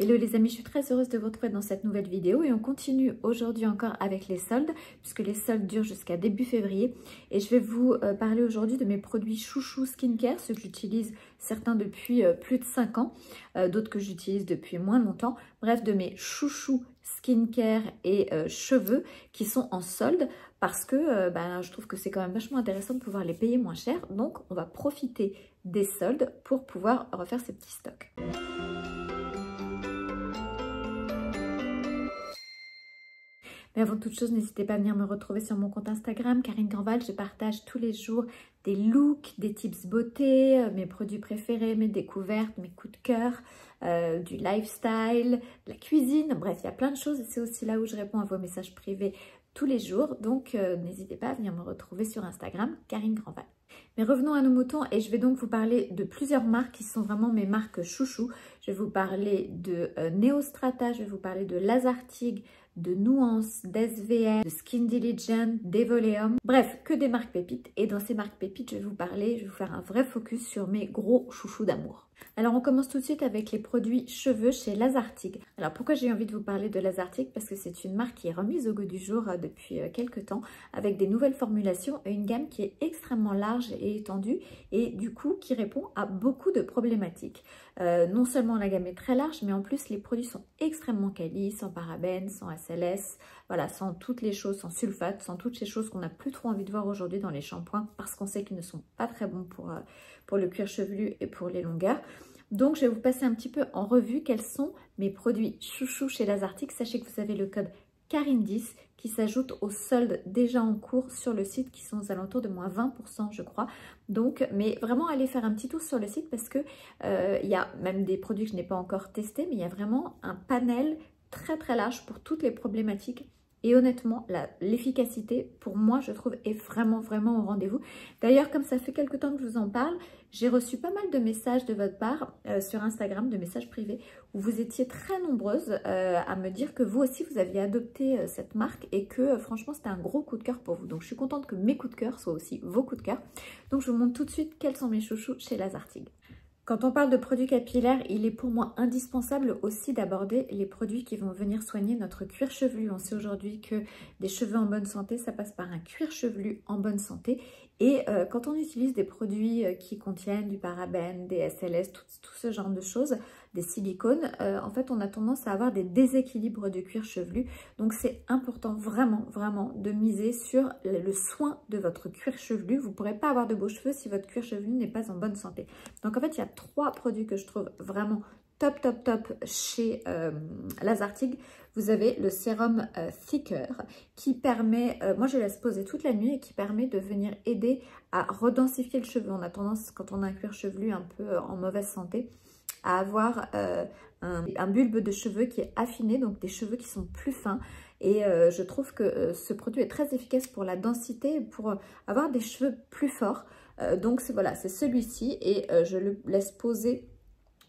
Hello les amis, je suis très heureuse de vous retrouver dans cette nouvelle vidéo et on continue aujourd'hui encore avec les soldes puisque les soldes durent jusqu'à début février et je vais vous parler aujourd'hui de mes produits chouchou skincare, ceux que j'utilise certains depuis plus de 5 ans, d'autres que j'utilise depuis moins longtemps, bref de mes chouchous skincare et cheveux qui sont en solde parce que je trouve que c'est quand même vachement intéressant de pouvoir les payer moins cher, donc on va profiter des soldes pour pouvoir refaire ces petits stocks. Mais avant toute chose, n'hésitez pas à venir me retrouver sur mon compte Instagram, Karine Grandval. Je partage tous les jours des looks, des tips beauté, mes produits préférés, mes découvertes, mes coups de cœur, du lifestyle, de la cuisine. Bref, il y a plein de choses et c'est aussi là où je réponds à vos messages privés tous les jours. Donc, n'hésitez pas à venir me retrouver sur Instagram, Karine Grandval. Mais revenons à nos moutons et je vais donc vous parler de plusieurs marques qui sont vraiment mes marques chouchou. Je vais vous parler de Neostrata, je vais vous parler de Lazartigue, de Nuance, d'SVR, de Skin Diligent, d'Evoleum. Bref, que des marques pépites. Et dans ces marques pépites, je vais vous faire un vrai focus sur mes gros chouchous d'amour. Alors on commence tout de suite avec les produits cheveux chez Lazartigue. Alors pourquoi j'ai envie de vous parler de Lazartigue? Parce que c'est une marque qui est remise au goût du jour depuis quelques temps avec des nouvelles formulations et une gamme qui est extrêmement large et étendue et du coup qui répond à beaucoup de problématiques. Non seulement la gamme est très large mais en plus les produits sont extrêmement quali, sans parabènes, sans SLS, voilà, sans toutes les choses, sans sulfate, sans toutes ces choses qu'on n'a plus trop envie de voir aujourd'hui dans les shampoings parce qu'on sait qu'ils ne sont pas très bons pour le cuir chevelu et pour les longueurs. Donc je vais vous passer un petit peu en revue quels sont mes produits chouchou chez Lazartigue. Sachez que vous avez le code KARINE10 qui s'ajoute aux soldes déjà en cours sur le site qui sont aux alentours de moins 20% je crois. Donc, mais vraiment allez faire un petit tour sur le site parce que il y a même des produits que je n'ai pas encore testés, mais il y a vraiment un panel très très large pour toutes les problématiques. Et honnêtement, l'efficacité, pour moi, je trouve, est vraiment au rendez-vous. D'ailleurs, comme ça fait quelques temps que je vous en parle, j'ai reçu pas mal de messages de votre part sur Instagram, de messages privés, où vous étiez très nombreuses à me dire que vous aussi, vous aviez adopté cette marque et que franchement, c'était un gros coup de cœur pour vous. Donc, je suis contente que mes coups de cœur soient aussi vos coups de cœur. Donc, je vous montre tout de suite quels sont mes chouchous chez Lazartigue. Quand on parle de produits capillaires, il est pour moi indispensable aussi d'aborder les produits qui vont venir soigner notre cuir chevelu. On sait aujourd'hui que des cheveux en bonne santé, ça passe par un cuir chevelu en bonne santé. Et quand on utilise des produits qui contiennent du parabène, des SLS, tout ce genre de choses, des silicones, en fait on a tendance à avoir des déséquilibres du cuir chevelu. Donc c'est important vraiment de miser sur le soin de votre cuir chevelu. Vous ne pourrez pas avoir de beaux cheveux si votre cuir chevelu n'est pas en bonne santé. Donc en fait il y a 3 produits que je trouve vraiment top chez Lazartigue. Vous avez le sérum Thicker qui permet, moi je laisse poser toute la nuit et qui permet de venir aider à redensifier le cheveu. On a tendance, quand on a un cuir chevelu un peu en mauvaise santé, à avoir un bulbe de cheveux qui est affiné, donc des cheveux qui sont plus fins. Et je trouve que ce produit est très efficace pour la densité, pour avoir des cheveux plus forts. Donc voilà, c'est celui-ci et je le laisse poser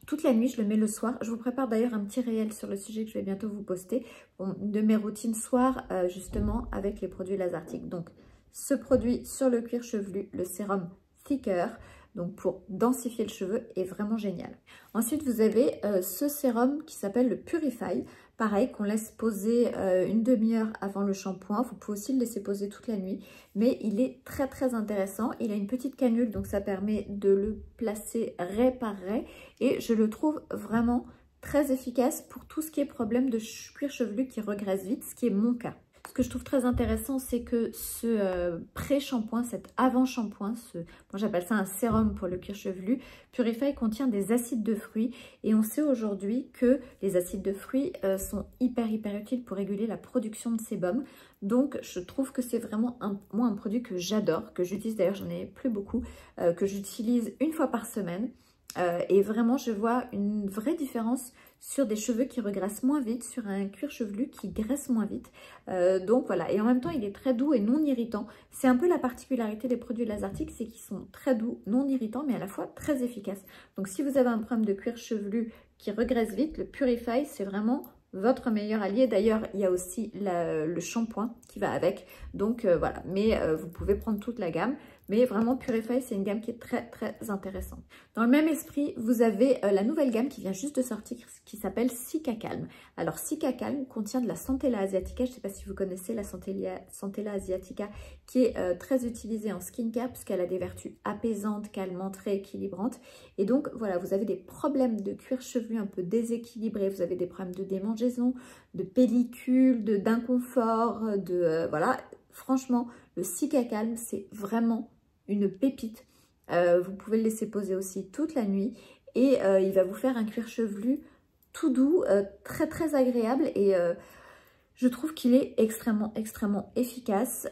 toute la nuit, je le mets le soir. Je vous prépare d'ailleurs un petit réel sur le sujet que je vais bientôt vous poster de mes routines soir justement avec les produits Lazartigue. Donc ce produit sur le cuir chevelu, le sérum Thicker, donc pour densifier le cheveu, est vraiment génial. Ensuite vous avez ce sérum qui s'appelle le Purify. Pareil, qu'on laisse poser une demi-heure avant le shampoing. Vous pouvez aussi le laisser poser toute la nuit. Mais il est très intéressant. Il a une petite canule, donc ça permet de le placer raie par raie. Et je le trouve vraiment très efficace pour tout ce qui est problème de cuir chevelu qui regresse vite, ce qui est mon cas. Ce que je trouve très intéressant, c'est que ce pré-shampoing, cet avant-shampoing, moi j'appelle ça un sérum pour le cuir chevelu, Purify contient des acides de fruits et on sait aujourd'hui que les acides de fruits sont hyper utiles pour réguler la production de sébum. Donc je trouve que c'est vraiment moi un produit que j'adore, que j'utilise d'ailleurs, j'en ai plus beaucoup, que j'utilise une fois par semaine. Et vraiment je vois une vraie différence sur des cheveux qui regraissent moins vite, sur un cuir chevelu qui graisse moins vite. Donc voilà, et en même temps il est très doux et non irritant. C'est un peu la particularité des produits Lazartigue, c'est qu'ils sont très doux, non irritants, mais à la fois très efficaces. Donc si vous avez un problème de cuir chevelu qui regraisse vite, le Purify c'est vraiment votre meilleur allié. D'ailleurs il y a aussi le shampoing qui va avec, donc voilà, mais vous pouvez prendre toute la gamme. Mais vraiment, Purify, c'est une gamme qui est très, très intéressante. Dans le même esprit, vous avez la nouvelle gamme qui vient juste de sortir, qui s'appelle Cica Calm. Alors, Cica Calm contient de la Centella asiatica. Je ne sais pas si vous connaissez la Centella asiatica, qui est très utilisée en skincare, puisqu'elle a des vertus apaisantes, calmantes, rééquilibrantes. Et donc, voilà, vous avez des problèmes de cuir chevelu un peu déséquilibrés, vous avez des problèmes de démangeaison, de pellicule, d'inconfort, voilà. Franchement, le Cica Calm, c'est vraiment une pépite. Vous pouvez le laisser poser aussi toute la nuit et il va vous faire un cuir chevelu tout doux, très très agréable et je trouve qu'il est extrêmement efficace.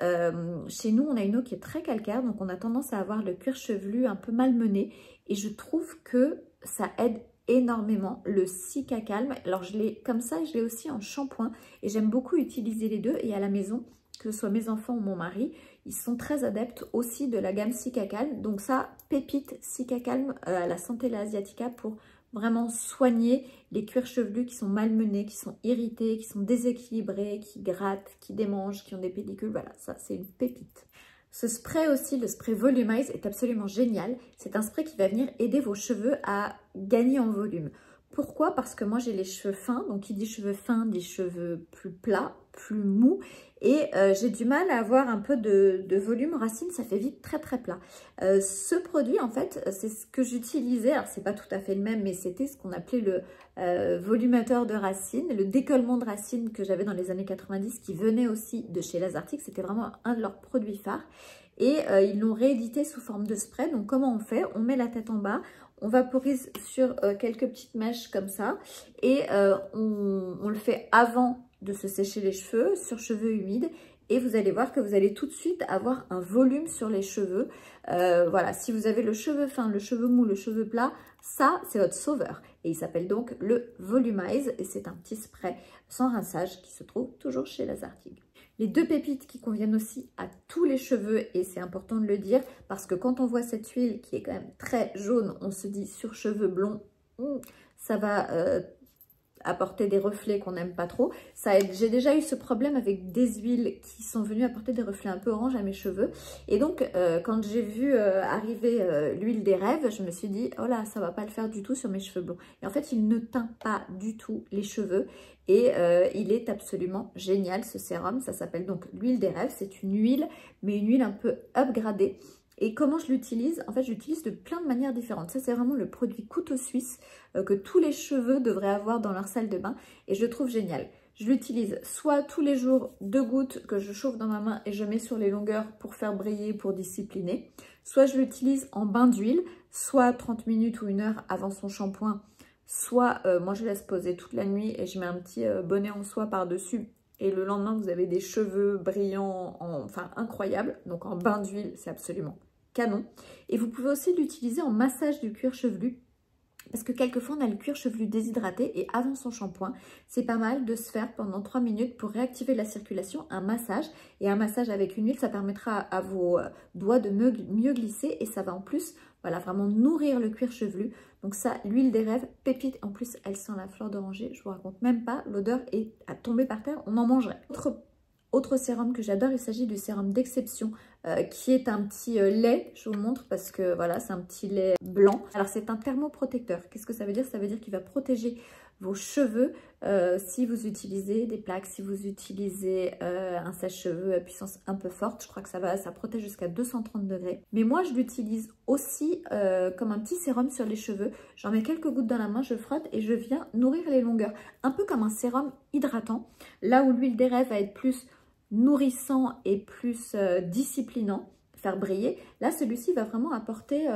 Chez nous, on a une eau qui est très calcaire, donc on a tendance à avoir le cuir chevelu un peu malmené et je trouve que ça aide énormément le Cica Calm. Alors je l'ai comme ça, je l'ai aussi en shampoing et j'aime beaucoup utiliser les deux et à la maison, que ce soit mes enfants ou mon mari, ils sont très adeptes aussi de la gamme Cica Calm. Donc ça, pépite Cica Calm à la Centella asiatica pour vraiment soigner les cuirs chevelus qui sont malmenés, qui sont irrités, qui sont déséquilibrés, qui grattent, qui démangent, qui ont des pellicules. Voilà, ça c'est une pépite. Ce spray aussi, le spray Volumize, est absolument génial. C'est un spray qui va venir aider vos cheveux à gagner en volume. Pourquoi? Parce que moi j'ai les cheveux fins, donc qui dit cheveux fins dit cheveux plus plats, plus mous, et j'ai du mal à avoir un peu de volume racine, ça fait vite très plat. Ce produit en fait, c'est ce que j'utilisais, alors c'est pas tout à fait le même, mais c'était ce qu'on appelait le volumateur de racine, le décollement de racine que j'avais dans les années 90 qui venait aussi de chez Lazartic, c'était vraiment un de leurs produits phares. Et ils l'ont réédité sous forme de spray. Donc comment on fait? On met la tête en bas, on vaporise sur quelques petites mèches comme ça et on le fait avant de se sécher les cheveux, sur cheveux humides. Et vous allez voir que vous allez tout de suite avoir un volume sur les cheveux. Voilà, si vous avez le cheveu fin, le cheveu mou, le cheveu plat, ça c'est votre sauveur. Et il s'appelle donc le Volumize et c'est un petit spray sans rinçage qui se trouve toujours chez Lazartic. Les deux pépites qui conviennent aussi à tous les cheveux et c'est important de le dire parce que quand on voit cette huile qui est quand même très jaune, on se dit sur cheveux blonds, ça va apporter des reflets qu'on n'aime pas trop. J'ai déjà eu ce problème avec des huiles qui sont venues apporter des reflets un peu orange à mes cheveux. Et donc, quand j'ai vu arriver l'huile des rêves, je me suis dit, oh là, ça va pas le faire du tout sur mes cheveux blonds. Et en fait, il ne teint pas du tout les cheveux. Et il est absolument génial, ce sérum. Ça s'appelle donc l'huile des rêves. C'est une huile, mais une huile un peu upgradée. Et comment je l'utilise? En fait, je l'utilise de plein de manières différentes. Ça, c'est vraiment le produit couteau suisse que tous les cheveux devraient avoir dans leur salle de bain. Et je le trouve génial. Je l'utilise soit tous les jours, 2 gouttes que je chauffe dans ma main et je mets sur les longueurs pour faire briller, pour discipliner. Soit je l'utilise en bain d'huile, soit 30 minutes ou 1 heure avant son shampoing. Soit moi, je laisse poser toute la nuit et je mets un petit bonnet en soie par-dessus. Et le lendemain, vous avez des cheveux brillants, enfin incroyables. Donc en bain d'huile, c'est absolument canon. Et vous pouvez aussi l'utiliser en massage du cuir chevelu. Parce que quelquefois, on a le cuir chevelu déshydraté et avant son shampoing, c'est pas mal de se faire pendant 3 minutes pour réactiver la circulation, un massage. Et un massage avec une huile, ça permettra à vos doigts de mieux glisser et ça va en plus, voilà, vraiment nourrir le cuir chevelu. Donc ça, l'huile des rêves, pépite. En plus, elle sent la fleur d'oranger, je vous raconte même pas. L'odeur est à tomber par terre, on en mangerait. Autre sérum que j'adore, il s'agit du sérum d'exception qui est un petit lait, je vous montre parce que voilà, c'est un petit lait blanc. Alors c'est un thermoprotecteur, qu'est-ce que ça veut dire? Ça veut dire qu'il va protéger vos cheveux si vous utilisez des plaques, si vous utilisez un sèche-cheveux à puissance un peu forte. Je crois que ça protège jusqu'à 230 degrés. Mais moi je l'utilise aussi comme un petit sérum sur les cheveux. J'en mets quelques gouttes dans la main, je frotte et je viens nourrir les longueurs. Un peu comme un sérum hydratant, là où l'huile des rêves va être plus nourrissant et plus disciplinant, faire briller. Là, celui-ci va vraiment apporter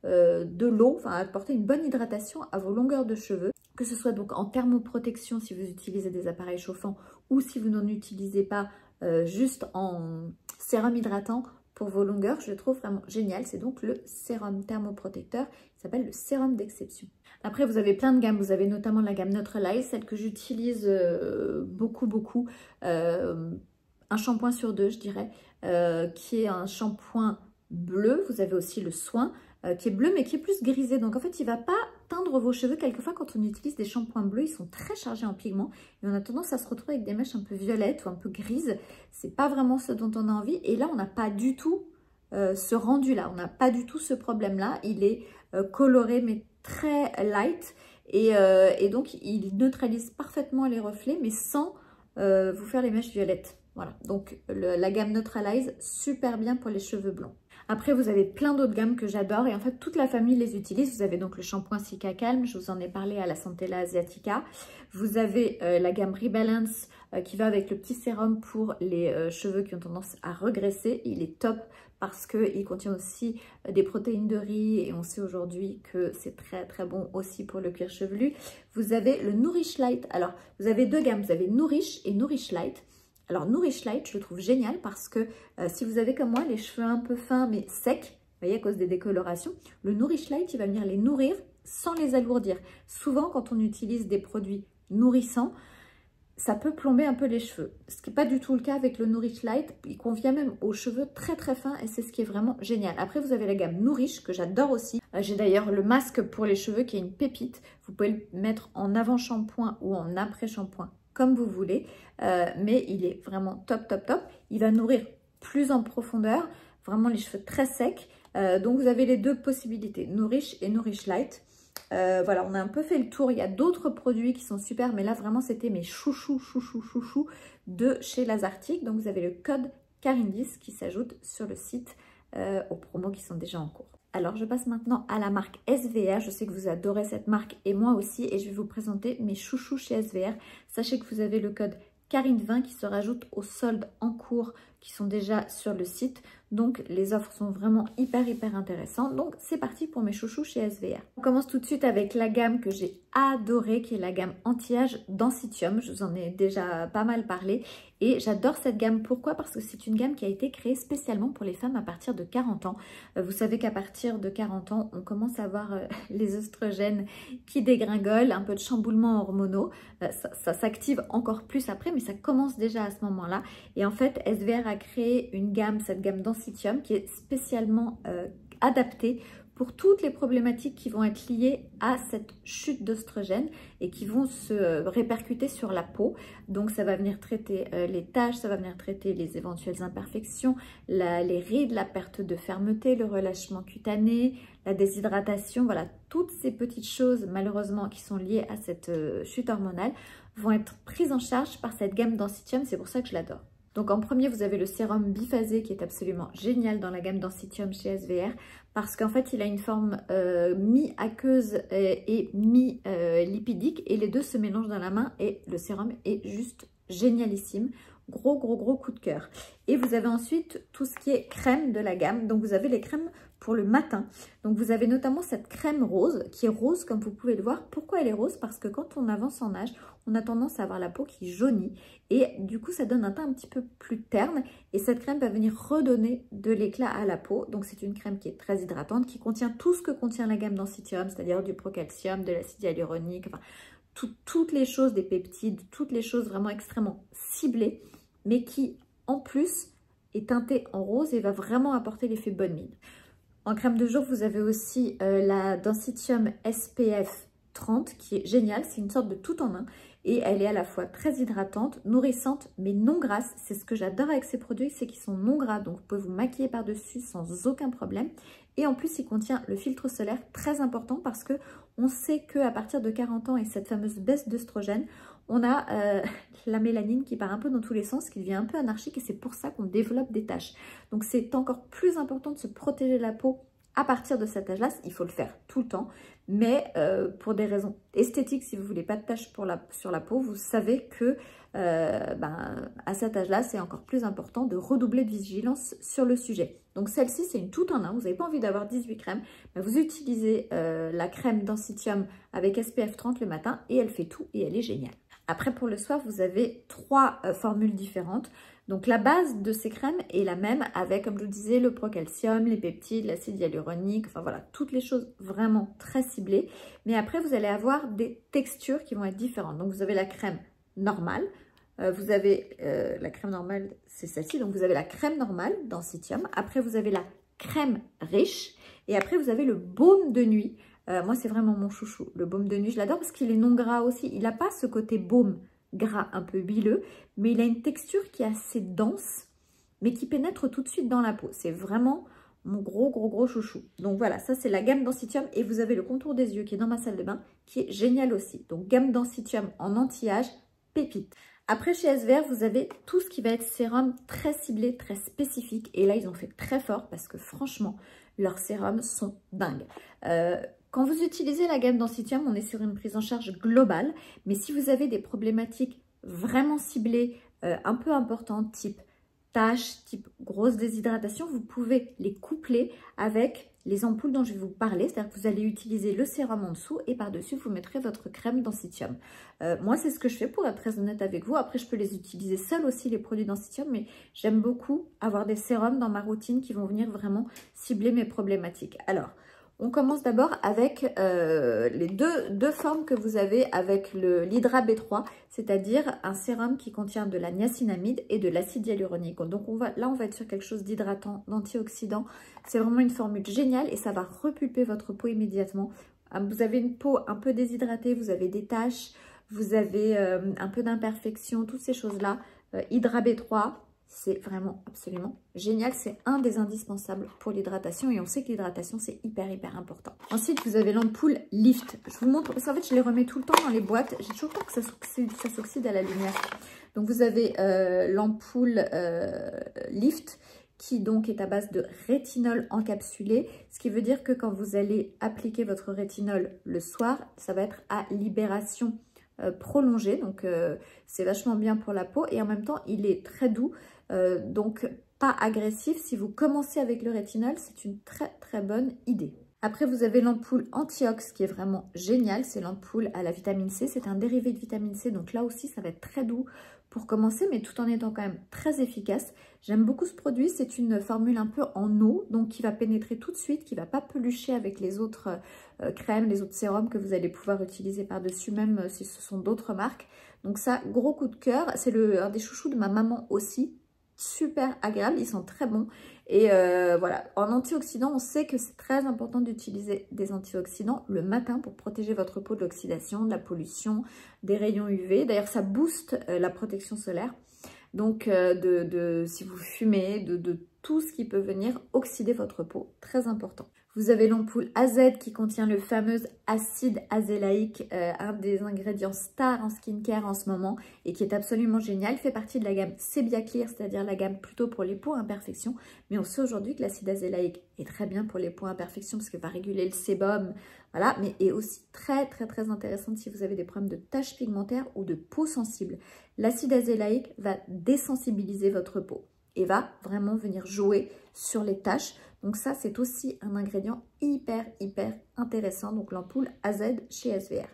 de l'eau, enfin apporter une bonne hydratation à vos longueurs de cheveux, que ce soit donc en thermoprotection si vous utilisez des appareils chauffants ou si vous n'en utilisez pas, juste en sérum hydratant pour vos longueurs. Je le trouve vraiment génial. C'est donc le sérum thermoprotecteur, il s'appelle le sérum d'exception. Après, vous avez plein de gammes. Vous avez notamment la gamme Neutralize, celle que j'utilise beaucoup. Un shampoing sur 2, je dirais, qui est un shampoing bleu. Vous avez aussi le soin qui est bleu, mais qui est plus grisé. Donc, en fait, il ne va pas teindre vos cheveux. Quelquefois, quand on utilise des shampoings bleus, ils sont très chargés en pigments. Et on a tendance à se retrouver avec des mèches un peu violettes ou un peu grises. C'est pas vraiment ce dont on a envie. Et là, on n'a pas du tout ce rendu-là. On n'a pas du tout ce problème-là. Il est coloré mais très light et donc il neutralise parfaitement les reflets mais sans vous faire les mèches violettes. Voilà, donc la gamme Neutralize, super bien pour les cheveux blonds. Après, vous avez plein d'autres gammes que j'adore et en fait, toute la famille les utilise. Vous avez donc le shampoing Cica Calme, je vous en ai parlé à la Centella Asiatica. Vous avez la gamme Rebalance qui va avec le petit sérum pour les cheveux qui ont tendance à regresser. Il est top parce qu'il contient aussi des protéines de riz et on sait aujourd'hui que c'est très très bon aussi pour le cuir chevelu. Vous avez le Nourish Light. Alors, vous avez deux gammes, vous avez Nourish et Nourish Light. Alors Nourish Light, je le trouve génial parce que si vous avez comme moi les cheveux un peu fins mais secs, vous voyez à cause des décolorations, le Nourish Light, il va venir les nourrir sans les alourdir. Souvent, quand on utilise des produits nourrissants, ça peut plomber un peu les cheveux. Ce qui n'est pas du tout le cas avec le Nourish Light. Il convient même aux cheveux très très fins et c'est ce qui est vraiment génial. Après, vous avez la gamme Nourish que j'adore aussi. J'ai d'ailleurs le masque pour les cheveux qui est une pépite. Vous pouvez le mettre en avant-shampoing ou en après-shampoing comme vous voulez. Mais il est vraiment top top top. Il va nourrir plus en profondeur. Vraiment les cheveux très secs. Donc vous avez les deux possibilités. Nourish et Nourish Light. Voilà, on a un peu fait le tour. Il y a d'autres produits qui sont super, mais là vraiment c'était mes chouchous de chez Lazartic. Donc vous avez le code Karine10 qui s'ajoute sur le site aux promos qui sont déjà en cours. Alors je passe maintenant à la marque SVR. Je sais que vous adorez cette marque et moi aussi, et je vais vous présenter mes chouchous chez SVR. Sachez que vous avez le code Karine20 qui se rajoute aux soldes en cours qui sont déjà sur le site. Donc les offres sont vraiment hyper intéressantes. Donc c'est parti pour mes chouchous chez SVR. On commence tout de suite avec la gamme que j'ai adorée, qui est la gamme anti-âge Densitium. Je vous en ai déjà pas mal parlé et j'adore cette gamme. Pourquoi? Parce que c'est une gamme qui a été créée spécialement pour les femmes à partir de 40 ans. Vous savez qu'à partir de 40 ans, on commence à avoir les oestrogènes qui dégringolent, un peu de chamboulements hormonaux. Ça s'active encore plus après, mais ça commence déjà à ce moment-là. Et en fait, SVR a créé une gamme, cette gamme Densitium, qui est spécialement adaptée pour toutes les problématiques qui vont être liées à cette chute d'oestrogène et qui vont se répercuter sur la peau. Donc ça va venir traiter les taches, ça va venir traiter les éventuelles imperfections, les rides, la perte de fermeté, le relâchement cutané, la déshydratation. Voilà, toutes ces petites choses malheureusement qui sont liées à cette chute hormonale vont être prises en charge par cette gamme Densitium. C'est pour ça que je l'adore. Donc en premier, vous avez le sérum biphasé qui est absolument génial dans la gamme Densitium chez SVR parce qu'en fait, il a une forme mi-aqueuse et mi-lipidique et les deux se mélangent dans la main et le sérum est juste génialissime. Gros coup de cœur. Et vous avez ensuite tout ce qui est crème de la gamme. Donc vous avez les crèmes pour le matin. Donc vous avez notamment cette crème rose qui est rose comme vous pouvez le voir. Pourquoi elle est rose? Parce que quand on avance en âge, on a tendance à avoir la peau qui jaunit et du coup ça donne un teint un petit peu plus terne et cette crème va venir redonner de l'éclat à la peau. Donc c'est une crème qui est très hydratante, qui contient tout ce que contient la gamme Densitium, c'est-à-dire du procalcium, de l'acide hyaluronique, enfin toutes les choses, des peptides, toutes les choses vraiment extrêmement ciblées, mais qui en plus est teintée en rose et va vraiment apporter l'effet bonne mine. En crème de jour, vous avez aussi la Densitium SPF 30 qui est géniale, c'est une sorte de tout en un et elle est à la fois très hydratante, nourrissante mais non grasse. C'est ce que j'adore avec ces produits, c'est qu'ils sont non gras, donc vous pouvez vous maquiller par-dessus sans aucun problème. Et en plus, il contient le filtre solaire, très important parce que on sait qu'à partir de 40 ans et cette fameuse baisse d'œstrogène, on a la mélanine qui part un peu dans tous les sens, qui devient un peu anarchique et c'est pour ça qu'on développe des taches. Donc c'est encore plus important de se protéger la peau à partir de cet âge-là. Il faut le faire tout le temps, mais pour des raisons esthétiques, si vous ne voulez pas de taches sur la peau, vous savez que à cet âge-là, c'est encore plus important de redoubler de vigilance sur le sujet. Donc celle-ci, c'est une tout en un. Vous n'avez pas envie d'avoir 18 crèmes, mais vous utilisez la crème Densitium avec SPF 30 le matin et elle fait tout et elle est géniale. Après, pour le soir, vous avez 3 formules différentes. Donc, la base de ces crèmes est la même avec, comme je vous disais, le procalcium, les peptides, l'acide hyaluronique, enfin voilà, toutes les choses vraiment très ciblées. Mais après, vous allez avoir des textures qui vont être différentes. Donc, vous avez la crème normale. Vous avez la crème normale, c'est celle-ci. Donc, vous avez la crème normale Densitium. Après, vous avez la crème riche. Et après, vous avez le baume de nuit. Moi, c'est vraiment mon chouchou. Le baume de nuit, je l'adore parce qu'il est non gras aussi. Il n'a pas ce côté baume gras un peu huileux, mais il a une texture qui est assez dense, mais qui pénètre tout de suite dans la peau. C'est vraiment mon gros chouchou. Donc voilà, ça c'est la gamme Densitium et vous avez le contour des yeux qui est dans ma salle de bain qui est génial aussi. Donc gamme Densitium en anti-âge, pépite. Après chez SVR, vous avez tout ce qui va être sérum très ciblé, très spécifique. Et là, ils ont fait très fort parce que franchement, leurs sérums sont dingues. Quand vous utilisez la gamme Densitium, on est sur une prise en charge globale. Mais si vous avez des problématiques vraiment ciblées, un peu importantes, type taches, type grosse déshydratation, vous pouvez les coupler avec les ampoules dont je vais vous parler. C'est-à-dire que vous allez utiliser le sérum en dessous et par-dessus, vous mettrez votre crème Densitium. Moi, c'est ce que je fais pour être très honnête avec vous. Après, je peux les utiliser seuls aussi, les produits Densitium, mais j'aime beaucoup avoir des sérums dans ma routine qui vont venir vraiment cibler mes problématiques. Alors, on commence d'abord avec les deux formes que vous avez avec l'Hydra B3, c'est-à-dire un sérum qui contient de la niacinamide et de l'acide hyaluronique. Donc là, on va être sur quelque chose d'hydratant, d'antioxydant. C'est vraiment une formule géniale et ça va repulper votre peau immédiatement. Vous avez une peau un peu déshydratée, vous avez des taches, vous avez un peu d'imperfection, toutes ces choses-là. Hydra B3, c'est vraiment absolument génial. C'est un des indispensables pour l'hydratation et on sait que l'hydratation, c'est hyper important. Ensuite, vous avez l'ampoule Lift. Je vous montre, parce qu'en fait, je les remets tout le temps dans les boîtes. J'ai toujours peur que ça s'oxyde à la lumière. Donc, vous avez l'ampoule Lift qui donc est à base de rétinol encapsulé. Ce qui veut dire que quand vous allez appliquer votre rétinol le soir, ça va être à libération prolongée. Donc, c'est vachement bien pour la peau et en même temps, il est très doux. Donc pas agressif. Si vous commencez avec le rétinol, c'est une très bonne idée. Après, vous avez l'ampoule Antiox qui est vraiment géniale. C'est l'ampoule à la vitamine C. C'est un dérivé de vitamine C. Donc là aussi, ça va être très doux pour commencer, mais tout en étant quand même très efficace. J'aime beaucoup ce produit. C'est une formule un peu en eau, donc qui va pénétrer tout de suite, qui ne va pas pelucher avec les autres crèmes, les autres sérums que vous allez pouvoir utiliser par-dessus, même si ce sont d'autres marques. Donc ça, gros coup de cœur. C'est un des chouchous de ma maman aussi. Super agréable, ils sont très bons et voilà, en antioxydants on sait que c'est très important d'utiliser des antioxydants le matin pour protéger votre peau de l'oxydation, de la pollution, des rayons UV. D'ailleurs ça booste la protection solaire, donc si vous fumez, de tout ce qui peut venir oxyder votre peau, très important. Vous avez l'ampoule AZ qui contient le fameux acide azélaïque, un des ingrédients stars en skincare en ce moment et qui est absolument génial. Il fait partie de la gamme Sebia Clear, c'est-à-dire la gamme plutôt pour les peaux imperfections. Mais on sait aujourd'hui que l'acide azélaïque est très bien pour les peaux imperfections parce qu'il va réguler le sébum, voilà, mais est aussi très intéressante si vous avez des problèmes de taches pigmentaires ou de peau sensible. L'acide azélaïque va désensibiliser votre peau et va vraiment venir jouer sur les taches. Donc ça, c'est aussi un ingrédient hyper intéressant. Donc l'ampoule AZ chez SVR.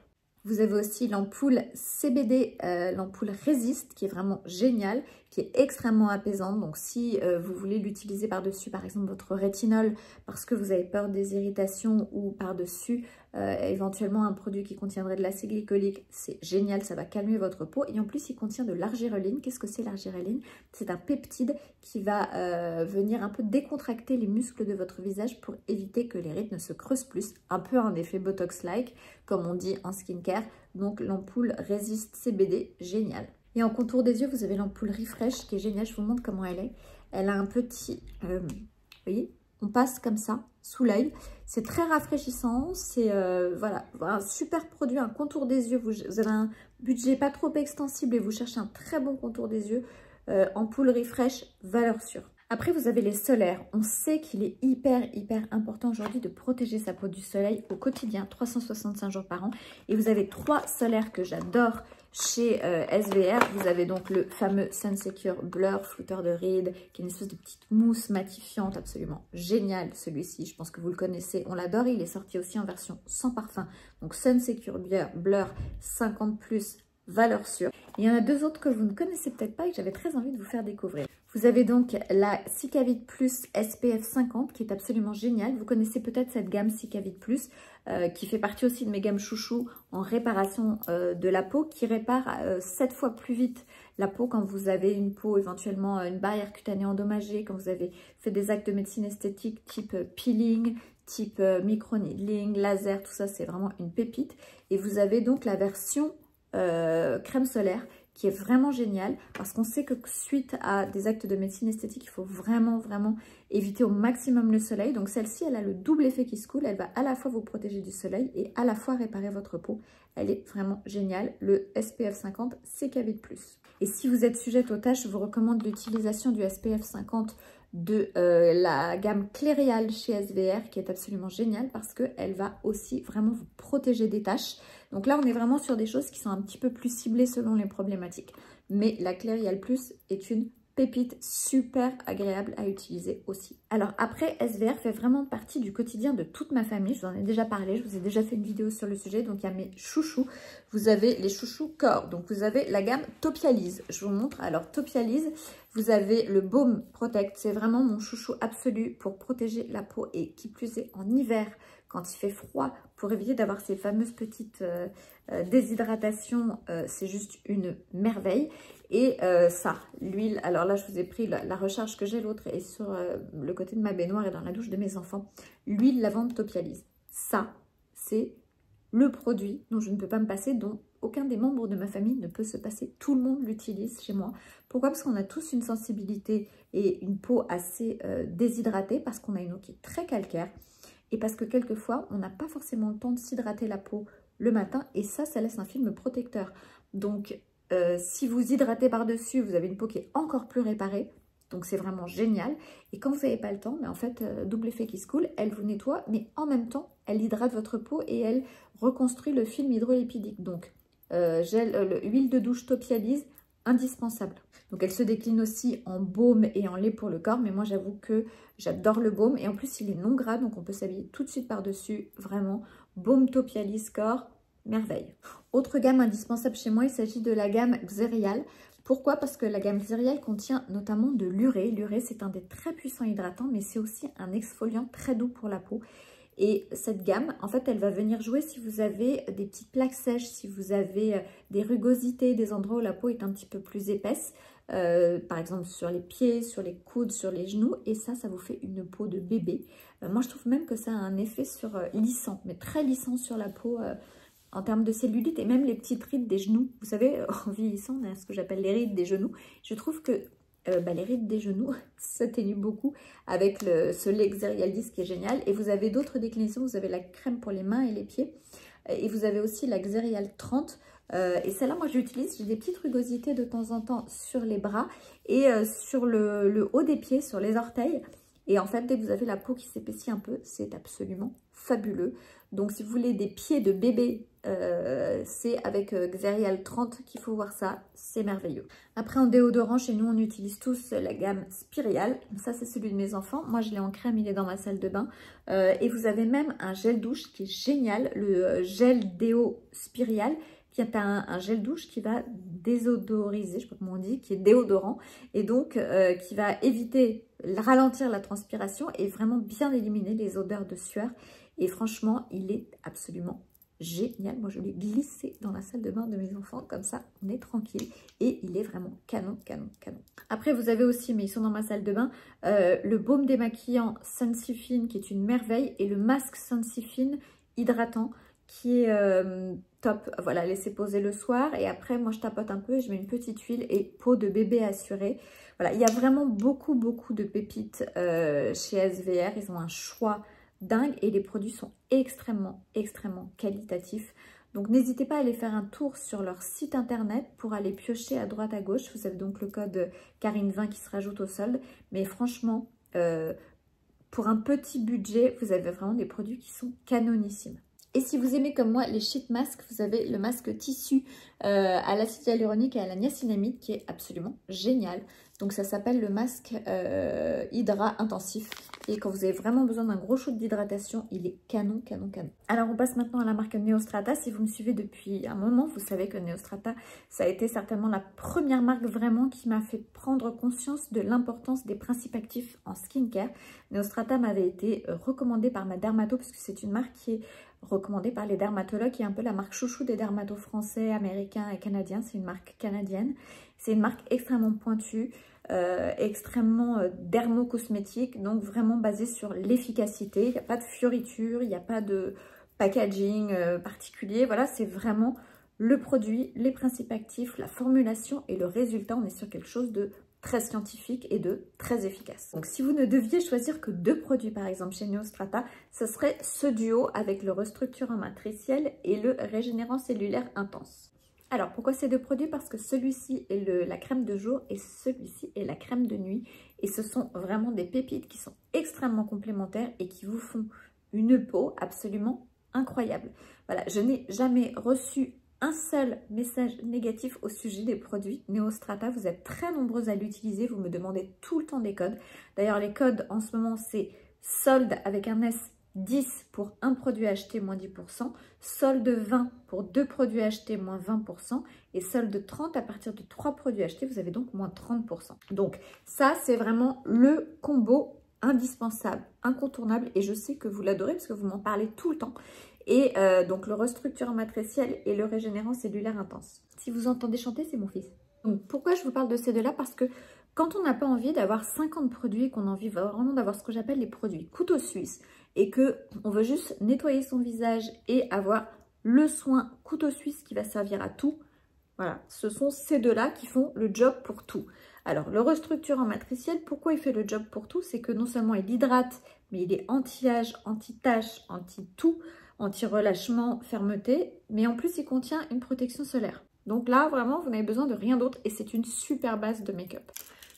Vous avez aussi l'ampoule CBD, l'ampoule Résiste, qui est vraiment géniale, qui est extrêmement apaisante. Donc si vous voulez l'utiliser par-dessus, par exemple, votre rétinol, parce que vous avez peur des irritations, ou par-dessus, éventuellement un produit qui contiendrait de l'acide glycolique, c'est génial, ça va calmer votre peau. Et en plus, il contient de l'argireline. Qu'est-ce que c'est l'argireline? C'est un peptide qui va venir un peu décontracter les muscles de votre visage pour éviter que les rides ne se creusent plus. Un peu un effet Botox-like, comme on dit en skincare. Donc l'ampoule Résiste CBD, génial. Et en contour des yeux, vous avez l'ampoule Refresh qui est géniale. Je vous montre comment elle est. Elle a un petit... vous voyez, on passe comme ça, sous l'œil. C'est très rafraîchissant. C'est voilà, un super produit, un contour des yeux. Vous avez un budget pas trop extensible et vous cherchez un très bon contour des yeux. Ampoule Refresh, valeur sûre. Après, vous avez les solaires. On sait qu'il est hyper important aujourd'hui de protéger sa peau du soleil au quotidien, 365 jours par an. Et vous avez 3 solaires que j'adore chez SVR. Vous avez donc le fameux Sun Secure Blur Flouteur de rides, qui est une espèce de petite mousse matifiante absolument géniale. Celui-ci, je pense que vous le connaissez, on l'adore. Il est sorti aussi en version sans parfum. Donc Sun Secure Blur 50+, valeur sûre. Il y en a 2 autres que vous ne connaissez peut-être pas et que j'avais très envie de vous faire découvrir. Vous avez donc la Cicavit Plus SPF 50 qui est absolument géniale. Vous connaissez peut-être cette gamme Cicavit Plus qui fait partie aussi de mes gammes chouchou en réparation de la peau, qui répare 7 fois plus vite la peau quand vous avez une peau, éventuellement une barrière cutanée endommagée, quand vous avez fait des actes de médecine esthétique type peeling, type micro-needling, laser, tout ça c'est vraiment une pépite. Et vous avez donc la version crème solaire qui est vraiment génial parce qu'on sait que suite à des actes de médecine esthétique, il faut vraiment éviter au maximum le soleil. Donc celle-ci, elle a le double effet qui se coule. Elle va à la fois vous protéger du soleil et à la fois réparer votre peau. Elle est vraiment géniale. Le SPF 50, c'est qu'à 8+. Et si vous êtes sujette aux taches, je vous recommande l'utilisation du SPF 50 de la gamme Clérial chez SVR qui est absolument géniale parce qu'elle va aussi vraiment vous protéger des taches. Donc là, on est vraiment sur des choses qui sont un petit peu plus ciblées selon les problématiques. Mais la Clérial Plus est une pépite super agréable à utiliser aussi. Alors après, SVR fait vraiment partie du quotidien de toute ma famille. Je vous en ai déjà parlé, je vous ai déjà fait une vidéo sur le sujet. Donc il y a mes chouchous. Vous avez les chouchous corps. Donc vous avez la gamme Topialise. Je vous montre. Alors Topialise, vous avez le Baume Protect. C'est vraiment mon chouchou absolu pour protéger la peau et qui plus est en hiver, quand il fait froid, pour éviter d'avoir ces fameuses petites déshydratations. C'est juste une merveille. Et ça, l'huile, alors là je vous ai pris la recharge que j'ai, l'autre est sur le côté de ma baignoire et dans la douche de mes enfants. L'huile lavande Topialise. Ça, c'est le produit dont je ne peux pas me passer, dont aucun des membres de ma famille ne peut se passer. Tout le monde l'utilise chez moi. Pourquoi? Parce qu'on a tous une sensibilité et une peau assez déshydratée, parce qu'on a une eau qui est très calcaire et parce que quelquefois, on n'a pas forcément le temps de s'hydrater la peau le matin et ça laisse un film protecteur. Donc, si vous hydratez par-dessus, vous avez une peau qui est encore plus réparée. Donc, c'est vraiment génial. Et quand vous n'avez pas le temps, mais en fait, double effet qui se coule, elle vous nettoie, mais en même temps, elle hydrate votre peau et elle reconstruit le film hydrolipidique. Donc, huile de douche Topialise, indispensable. Donc, elle se décline aussi en baume et en lait pour le corps. Mais moi, j'avoue que j'adore le baume. Et en plus, il est non gras, donc on peut s'habiller tout de suite par-dessus. Vraiment, baume Topialise corps. Merveille. Autre gamme indispensable chez moi, il s'agit de la gamme Xerial. Pourquoi? Parce que la gamme Xerial contient notamment de l'urée. L'urée, c'est un des très puissants hydratants, mais c'est aussi un exfoliant très doux pour la peau. Et cette gamme, en fait, elle va venir jouer si vous avez des petites plaques sèches, si vous avez des rugosités, des endroits où la peau est un petit peu plus épaisse. Par exemple sur les pieds, sur les coudes, sur les genoux. Et ça vous fait une peau de bébé. Moi, je trouve même que ça a un effet lissant, mais très lissant sur la peau. En termes de cellulite et même les petites rides des genoux. Vous savez, en vieillissant, on a ce que j'appelle les rides des genoux. Je trouve que les rides des genoux s'atténuent beaucoup avec ce lait Xerial 10 qui est génial. Et vous avez d'autres déclinaisons. Vous avez la crème pour les mains et les pieds. Et vous avez aussi la Xerial 30. Et celle-là, moi, j'utilise. J'ai des petites rugosités de temps en temps sur les bras et sur le haut des pieds, sur les orteils. Et en fait, dès que vous avez la peau qui s'épaissit un peu, c'est absolument fabuleux. Donc, si vous voulez des pieds de bébé, c'est avec Xerial 30 qu'il faut voir ça. C'est merveilleux. Après, en déodorant, chez nous, on utilise tous la gamme Spirial. Ça, c'est celui de mes enfants. Moi, je l'ai en crème, il est dans ma salle de bain. Et vous avez même un gel douche qui est génial. Le gel déo Spirial, qui est un gel douche qui va désodoriser, je ne sais pas comment on dit, qui est déodorant. Et donc, qui va éviter, ralentir la transpiration et vraiment bien éliminer les odeurs de sueur. Et franchement, il est absolument génial. Moi, je l'ai glissé dans la salle de bain de mes enfants. Comme ça, on est tranquille. Et il est vraiment canon, canon, canon. Après, vous avez aussi, mais ils sont dans ma salle de bain, le baume démaquillant Sensifine qui est une merveille. Et le masque Sensifine hydratant qui est top. Voilà, laissez poser le soir. Et après, moi, je tapote un peu et je mets une petite huile et peau de bébé assurée. Voilà, il y a vraiment beaucoup de pépites chez SVR. Ils ont un choix dingue et les produits sont extrêmement qualitatifs. Donc n'hésitez pas à aller faire un tour sur leur site internet pour aller piocher à droite à gauche. Vous avez donc le code Karine20 qui se rajoute au solde. Mais franchement, pour un petit budget, vous avez vraiment des produits qui sont canonissimes. Et si vous aimez comme moi les sheet masks, vous avez le masque tissu à l'acide hyaluronique et à la niacinamide qui est absolument génial. Donc ça s'appelle le masque Hydra Intensif. Et quand vous avez vraiment besoin d'un gros shoot d'hydratation, il est canon, canon, canon. Alors on passe maintenant à la marque Neostrata. Si vous me suivez depuis un moment, vous savez que Neostrata, ça a été certainement la première marque vraiment qui m'a fait prendre conscience de l'importance des principes actifs en skincare. Neostrata m'avait été recommandée par ma dermato, parce que c'est une marque qui est recommandée par les dermatologues, qui est un peu la marque chouchou des dermatos français, américains et canadiens. C'est une marque canadienne. C'est une marque extrêmement pointue, extrêmement dermo-cosmétique, donc vraiment basée sur l'efficacité. Il n'y a pas de fioritures, il n'y a pas de packaging particulier. Voilà, c'est vraiment le produit, les principes actifs, la formulation et le résultat. On est sur quelque chose de très scientifique et de très efficace. Donc si vous ne deviez choisir que 2 produits par exemple chez Neostrata, ce serait ce duo avec le restructurant matriciel et le régénérant cellulaire intense. Alors pourquoi ces 2 produits? Parce que celui-ci est la crème de jour et celui-ci est la crème de nuit. Et ce sont vraiment des pépites qui sont extrêmement complémentaires et qui vous font une peau absolument incroyable. Voilà, je n'ai jamais reçu un seul message négatif au sujet des produits Neostrata. Vous êtes très nombreuses à l'utiliser, vous me demandez tout le temps des codes. D'ailleurs, les codes en ce moment, c'est solde avec un S 10 pour un produit acheté moins 10%, solde 20 pour 2 produits achetés moins 20% et solde 30 à partir de 3 produits achetés, vous avez donc moins 30%. Donc ça, c'est vraiment le combo indispensable, incontournable et je sais que vous l'adorez parce que vous m'en parlez tout le temps. Et donc le restructurant matriciel et le régénérant cellulaire intense. Si vous entendez chanter, c'est mon fils. Donc pourquoi je vous parle de ces 2-là? Parce que quand on n'a pas envie d'avoir 50 produits, qu'on a envie vraiment d'avoir ce que j'appelle les produits couteau suisse et qu'on veut juste nettoyer son visage et avoir le soin couteau suisse qui va servir à tout, voilà, ce sont ces 2-là qui font le job pour tout. Alors, le restructurant matriciel, pourquoi il fait le job pour tout? C'est que non seulement il hydrate, mais il est anti-âge, anti-tache, anti-tout, anti-relâchement, fermeté, mais en plus, il contient une protection solaire. Donc là, vraiment, vous n'avez besoin de rien d'autre et c'est une super base de make-up.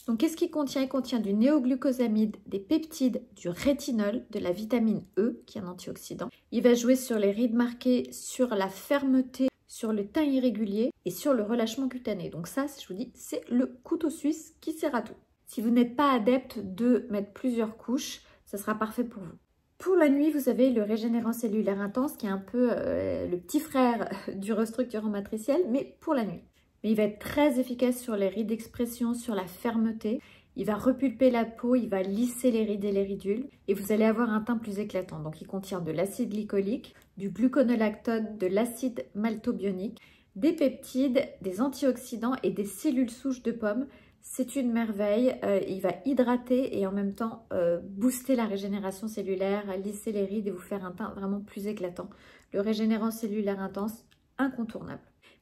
Donc, qu'est-ce qu'il contient? Il contient du néoglucosamide, des peptides, du rétinol, de la vitamine E, qui est un antioxydant. Il va jouer sur les rides marquées, sur la fermeté, sur le teint irrégulier et sur le relâchement cutané. Donc ça, je vous dis, c'est le couteau suisse qui sert à tout. Si vous n'êtes pas adepte de mettre plusieurs couches, ça sera parfait pour vous. Pour la nuit, vous avez le régénérant cellulaire intense qui est un peu le petit frère du restructurant matriciel, mais pour la nuit. Mais il va être très efficace sur les rides d'expression, sur la fermeté. Il va repulper la peau, il va lisser les rides et les ridules et vous allez avoir un teint plus éclatant. Donc il contient de l'acide glycolique, du gluconolactone, de l'acide maltobionique, des peptides, des antioxydants et des cellules souches de pomme. C'est une merveille, il va hydrater et en même temps booster la régénération cellulaire, lisser les rides et vous faire un teint vraiment plus éclatant. Le régénérant cellulaire intense, incontournable.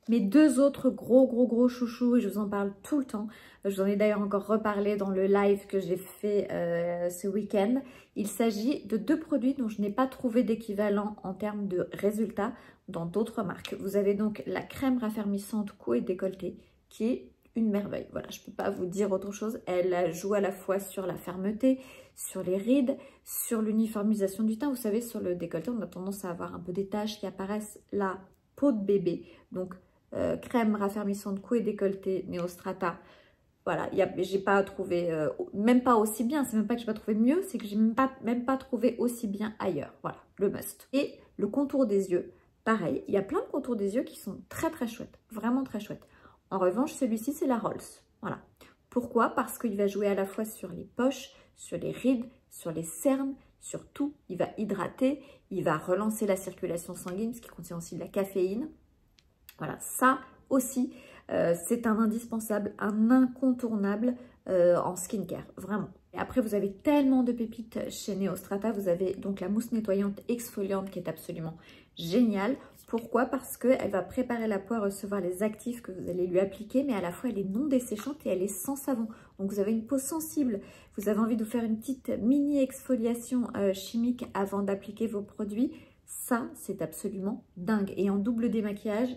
Mes 2 autres gros chouchous, et je vous en parle tout le temps, je vous en ai d'ailleurs encore reparlé dans le live que j'ai fait ce week-end. Il s'agit de 2 produits dont je n'ai pas trouvé d'équivalent en termes de résultats dans d'autres marques. Vous avez donc la crème raffermissante cou et décolleté qui est une merveille. Voilà, je ne peux pas vous dire autre chose. Elle joue à la fois sur la fermeté, sur les rides, sur l'uniformisation du teint. Vous savez, sur le décolleté, on a tendance à avoir un peu des taches qui apparaissent la peau de bébé. Donc, crème raffermissante cou et décolleté Neostrata. Voilà, j'ai pas trouvé, même pas aussi bien. C'est même pas que j'ai pas trouvé mieux, c'est que j'ai même pas trouvé aussi bien ailleurs. Voilà, le must. Et le contour des yeux, pareil. Il y a plein de contours des yeux qui sont très chouettes, vraiment très chouettes. En revanche, celui-ci, c'est la Rolls. Voilà. Pourquoi? Parce qu'il va jouer à la fois sur les poches, sur les rides, sur les cernes, sur tout. Il va hydrater, il va relancer la circulation sanguine, ce qui contient aussi de la caféine. Voilà, ça aussi, c'est un indispensable, un incontournable en skincare, vraiment. Et après, vous avez tellement de pépites chez Neostrata. Vous avez donc la mousse nettoyante exfoliante qui est absolument géniale. Pourquoi? Parce qu'elle va préparer la peau à recevoir les actifs que vous allez lui appliquer, mais à la fois elle est non desséchante et elle est sans savon. Donc vous avez une peau sensible, vous avez envie de vous faire une petite mini exfoliation chimique avant d'appliquer vos produits. Ça, c'est absolument dingue. Et en double démaquillage,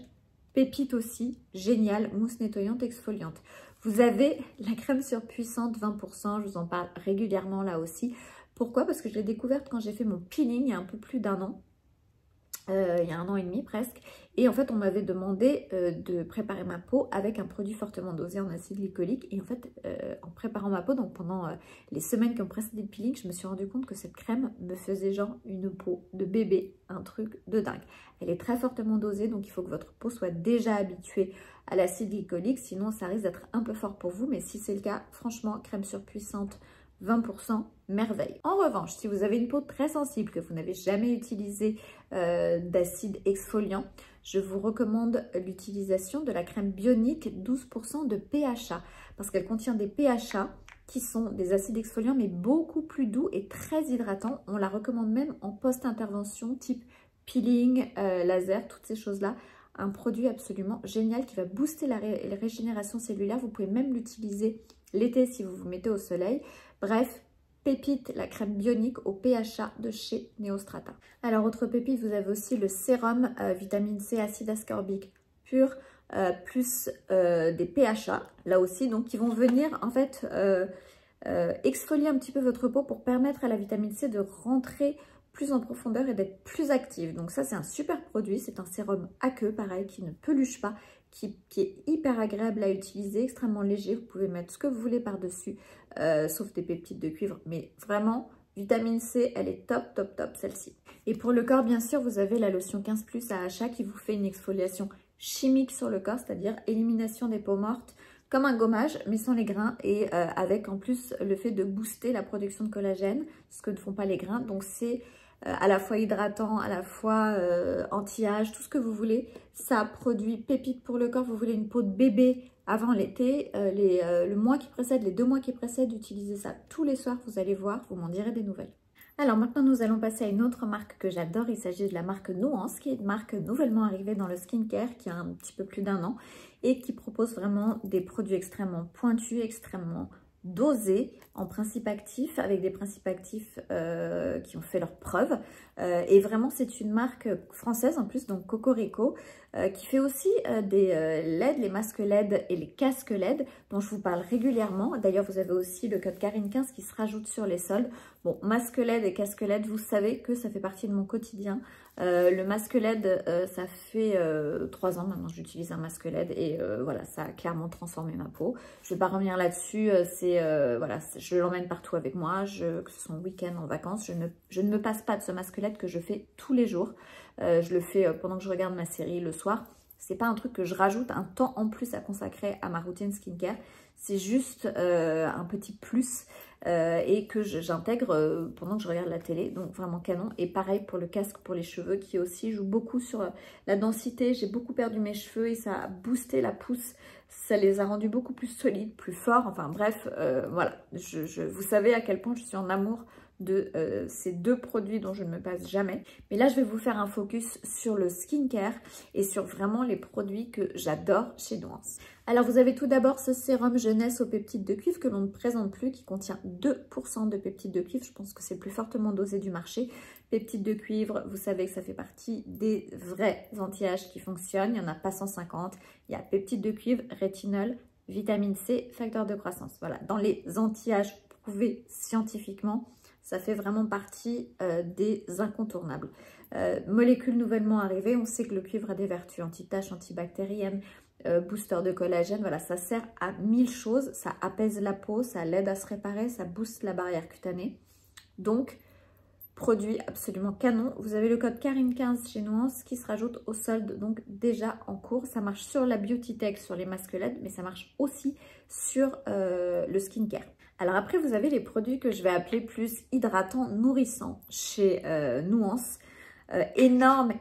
pépite aussi, génial, mousse nettoyante exfoliante. Vous avez la crème surpuissante 20%, je vous en parle régulièrement là aussi. Pourquoi? Parce que je l'ai découverte quand j'ai fait mon peeling il y a un peu plus d'1 an. Il y a 1 an et demi presque. Et en fait, on m'avait demandé de préparer ma peau avec un produit fortement dosé en acide glycolique. Et en fait, en préparant ma peau, donc pendant les semaines qui ont précédé le peeling, je me suis rendu compte que cette crème me faisait genre une peau de bébé, un truc de dingue. Elle est très fortement dosée, donc il faut que votre peau soit déjà habituée à l'acide glycolique. Sinon, ça risque d'être un peu fort pour vous. Mais si c'est le cas, franchement, crème surpuissante 20%, merveille. En revanche, si vous avez une peau très sensible, que vous n'avez jamais utilisé d'acide exfoliant, je vous recommande l'utilisation de la crème bionique 12% de PHA parce qu'elle contient des PHA qui sont des acides exfoliants mais beaucoup plus doux et très hydratants. On la recommande même en post-intervention type peeling, laser, toutes ces choses-là. un produit absolument génial qui va booster la régénération cellulaire. Vous pouvez même l'utiliser l'été si vous vous mettez au soleil. Bref, pépite, la crème bionique au PHA de chez Neostrata. Alors, autre pépite, vous avez aussi le sérum vitamine C, acide ascorbique pur, plus des PHA, là aussi, donc qui vont venir en fait exfolier un petit peu votre peau pour permettre à la vitamine C de rentrer plus en profondeur et d'être plus active. Donc ça, c'est un super produit. C'est un sérum aqueux, pareil, qui ne peluche pas, qui est hyper agréable à utiliser, extrêmement léger. Vous pouvez mettre ce que vous voulez par-dessus, sauf des peptides de cuivre. Mais vraiment, vitamine C, elle est top, top, top, celle-ci. Et pour le corps, bien sûr, vous avez la lotion 15+ AHA qui vous fait une exfoliation chimique sur le corps, c'est-à-dire élimination des peaux mortes, comme un gommage, mais sans les grains et avec en plus le fait de booster la production de collagène, ce que ne font pas les grains. Donc c'est à la fois hydratant, à la fois anti-âge, tout ce que vous voulez. Ça produit pépite pour le corps. Vous voulez une peau de bébé avant l'été, le mois qui précède, les 2 mois qui précèdent, utilisez ça tous les soirs, vous allez voir, vous m'en direz des nouvelles. Alors maintenant, nous allons passer à une autre marque que j'adore. Il s'agit de la marque Nuance, qui est une marque nouvellement arrivée dans le skincare, qui a un petit peu plus d'1 an et qui propose vraiment des produits extrêmement pointus, extrêmement dosés en principes actifs, avec des principes actifs qui ont fait leurs preuves. Et vraiment, c'est une marque française en plus, donc Cocorico, qui fait aussi des LED, les masques LED et les casques LED, dont je vous parle régulièrement. D'ailleurs, vous avez aussi le code Karine15 qui se rajoute sur les soldes. Bon, masque LED et casque LED, vous savez que ça fait partie de mon quotidien. Le masque LED, ça fait 3 ans maintenant que j'utilise un masque LED et voilà, ça a clairement transformé ma peau. Je ne vais pas revenir là-dessus, voilà, je l'emmène partout avec moi, que ce soit en week-end, en vacances. Je ne me passe pas de ce masque LED que je fais tous les jours. Je le fais pendant que je regarde ma série le soir. C'est pas un truc que je rajoute un temps en plus à consacrer à ma routine skincare. C'est juste un petit plus et que j'intègre pendant que je regarde la télé. Donc vraiment canon. Et pareil pour le casque pour les cheveux qui aussi joue beaucoup sur la densité. J'ai beaucoup perdu mes cheveux et ça a boosté la pousse. Ça les a rendus beaucoup plus solides, plus forts. Enfin bref, voilà. Vous savez à quel point je suis en amour de ces 2 produits dont je ne me passe jamais. Mais là, je vais vous faire un focus sur le skincare et sur vraiment les produits que j'adore chez Nuance. Alors, vous avez tout d'abord ce sérum jeunesse aux peptides de cuivre que l'on ne présente plus, qui contient 2% de peptides de cuivre. Je pense que c'est le plus fortement dosé du marché. Peptides de cuivre, vous savez que ça fait partie des vrais anti-âge qui fonctionnent. Il n'y en a pas 150. Il y a peptides de cuivre, rétinol, vitamine C, facteur de croissance. Voilà, dans les anti-âge prouvés scientifiquement, ça fait vraiment partie des incontournables. Molécules nouvellement arrivées, on sait que le cuivre a des vertus anti-taches, antibactériennes, booster de collagène. Voilà, ça sert à 1000 choses. Ça apaise la peau, ça l'aide à se réparer, ça booste la barrière cutanée. Donc, produit absolument canon. Vous avez le code Karine15 chez Nuance qui se rajoute au solde, donc déjà en cours. Ça marche sur la Beauty Tech, sur les masques LED, mais ça marche aussi sur le skincare. Alors après, vous avez les produits que je vais appeler plus hydratants, nourrissants chez Nuance. Énorme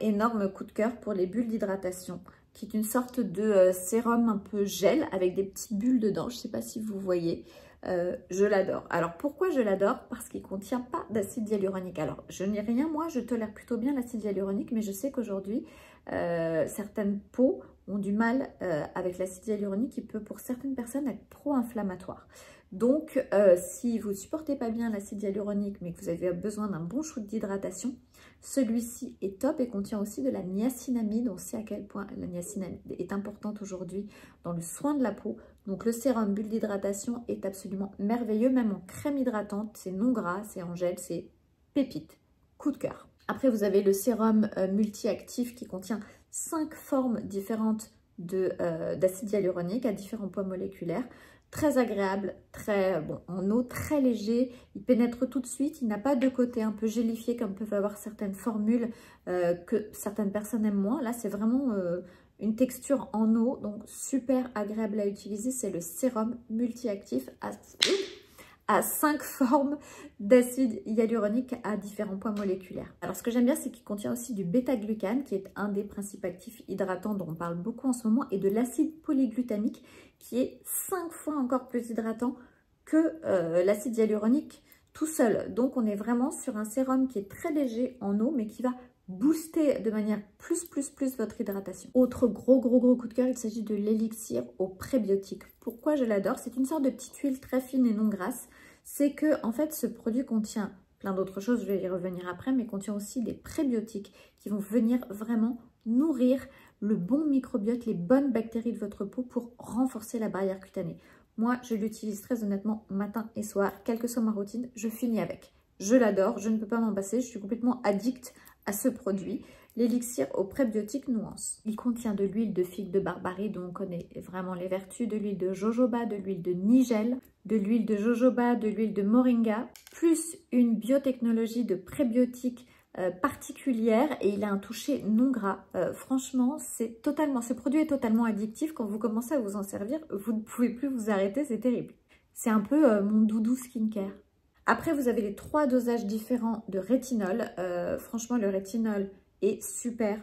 coup de cœur pour les bulles d'hydratation, qui est une sorte de sérum un peu gel avec des petites bulles dedans. Je ne sais pas si vous voyez. Je l'adore. Alors pourquoi je l'adore? Parce qu'il ne contient pas d'acide hyaluronique. Alors je n'ai rien, moi je tolère plutôt bien l'acide hyaluronique, mais je sais qu'aujourd'hui certaines peaux ont du mal avec l'acide hyaluronique qui peut pour certaines personnes être pro-inflammatoire. Donc si vous ne supportez pas bien l'acide hyaluronique mais que vous avez besoin d'un bon shoot d'hydratation, celui-ci est top et contient aussi de la niacinamide. On sait à quel point la niacinamide est importante aujourd'hui dans le soin de la peau. Donc le sérum bulle d'hydratation est absolument merveilleux, même en crème hydratante. C'est non gras, c'est en gel, c'est pépite. Coup de cœur. Après, vous avez le sérum multi-actif qui contient 5 formes différentes d'acide hyaluronique à différents poids moléculaires. Très agréable, très bon, en eau, très léger, il pénètre tout de suite, il n'a pas de côté un peu gélifié comme peuvent avoir certaines formules que certaines personnes aiment moins. Là, c'est vraiment une texture en eau, donc super agréable à utiliser. C'est le sérum multi-actif à 5 formes d'acide hyaluronique à différents poids moléculaires. Alors ce que j'aime bien, c'est qu'il contient aussi du bêta-glucane, qui est un des principes actifs hydratants dont on parle beaucoup en ce moment, et de l'acide polyglutamique, qui est 5 fois encore plus hydratant que l'acide hyaluronique tout seul. Donc on est vraiment sur un sérum qui est très léger en eau, mais qui va booster de manière plus votre hydratation. Autre gros coup de cœur, il s'agit de l'élixir au prébiotique. Pourquoi je l'adore? C'est une sorte de petite huile très fine et non grasse. C'est que en fait ce produit contient plein d'autres choses, je vais y revenir après, mais contient aussi des prébiotiques qui vont venir vraiment nourrir le bon microbiote, les bonnes bactéries de votre peau pour renforcer la barrière cutanée. Moi, je l'utilise très honnêtement matin et soir, quelle que soit ma routine, je finis avec. Je l'adore, je ne peux pas m'en passer, je suis complètement addict à ce produit. L'élixir au prébiotique nuance. Il contient de l'huile de figue de Barbarie, dont on connaît vraiment les vertus, de l'huile de jojoba, de l'huile de nigel, de l'huile de jojoba, de l'huile de moringa, plus une biotechnologie de prébiotique particulière et il a un toucher non gras. Franchement, ce produit est totalement addictif. Quand vous commencez à vous en servir, vous ne pouvez plus vous arrêter, c'est terrible. C'est un peu mon doudou skincare. Après, vous avez les 3 dosages différents de rétinol. Franchement, le rétinol est super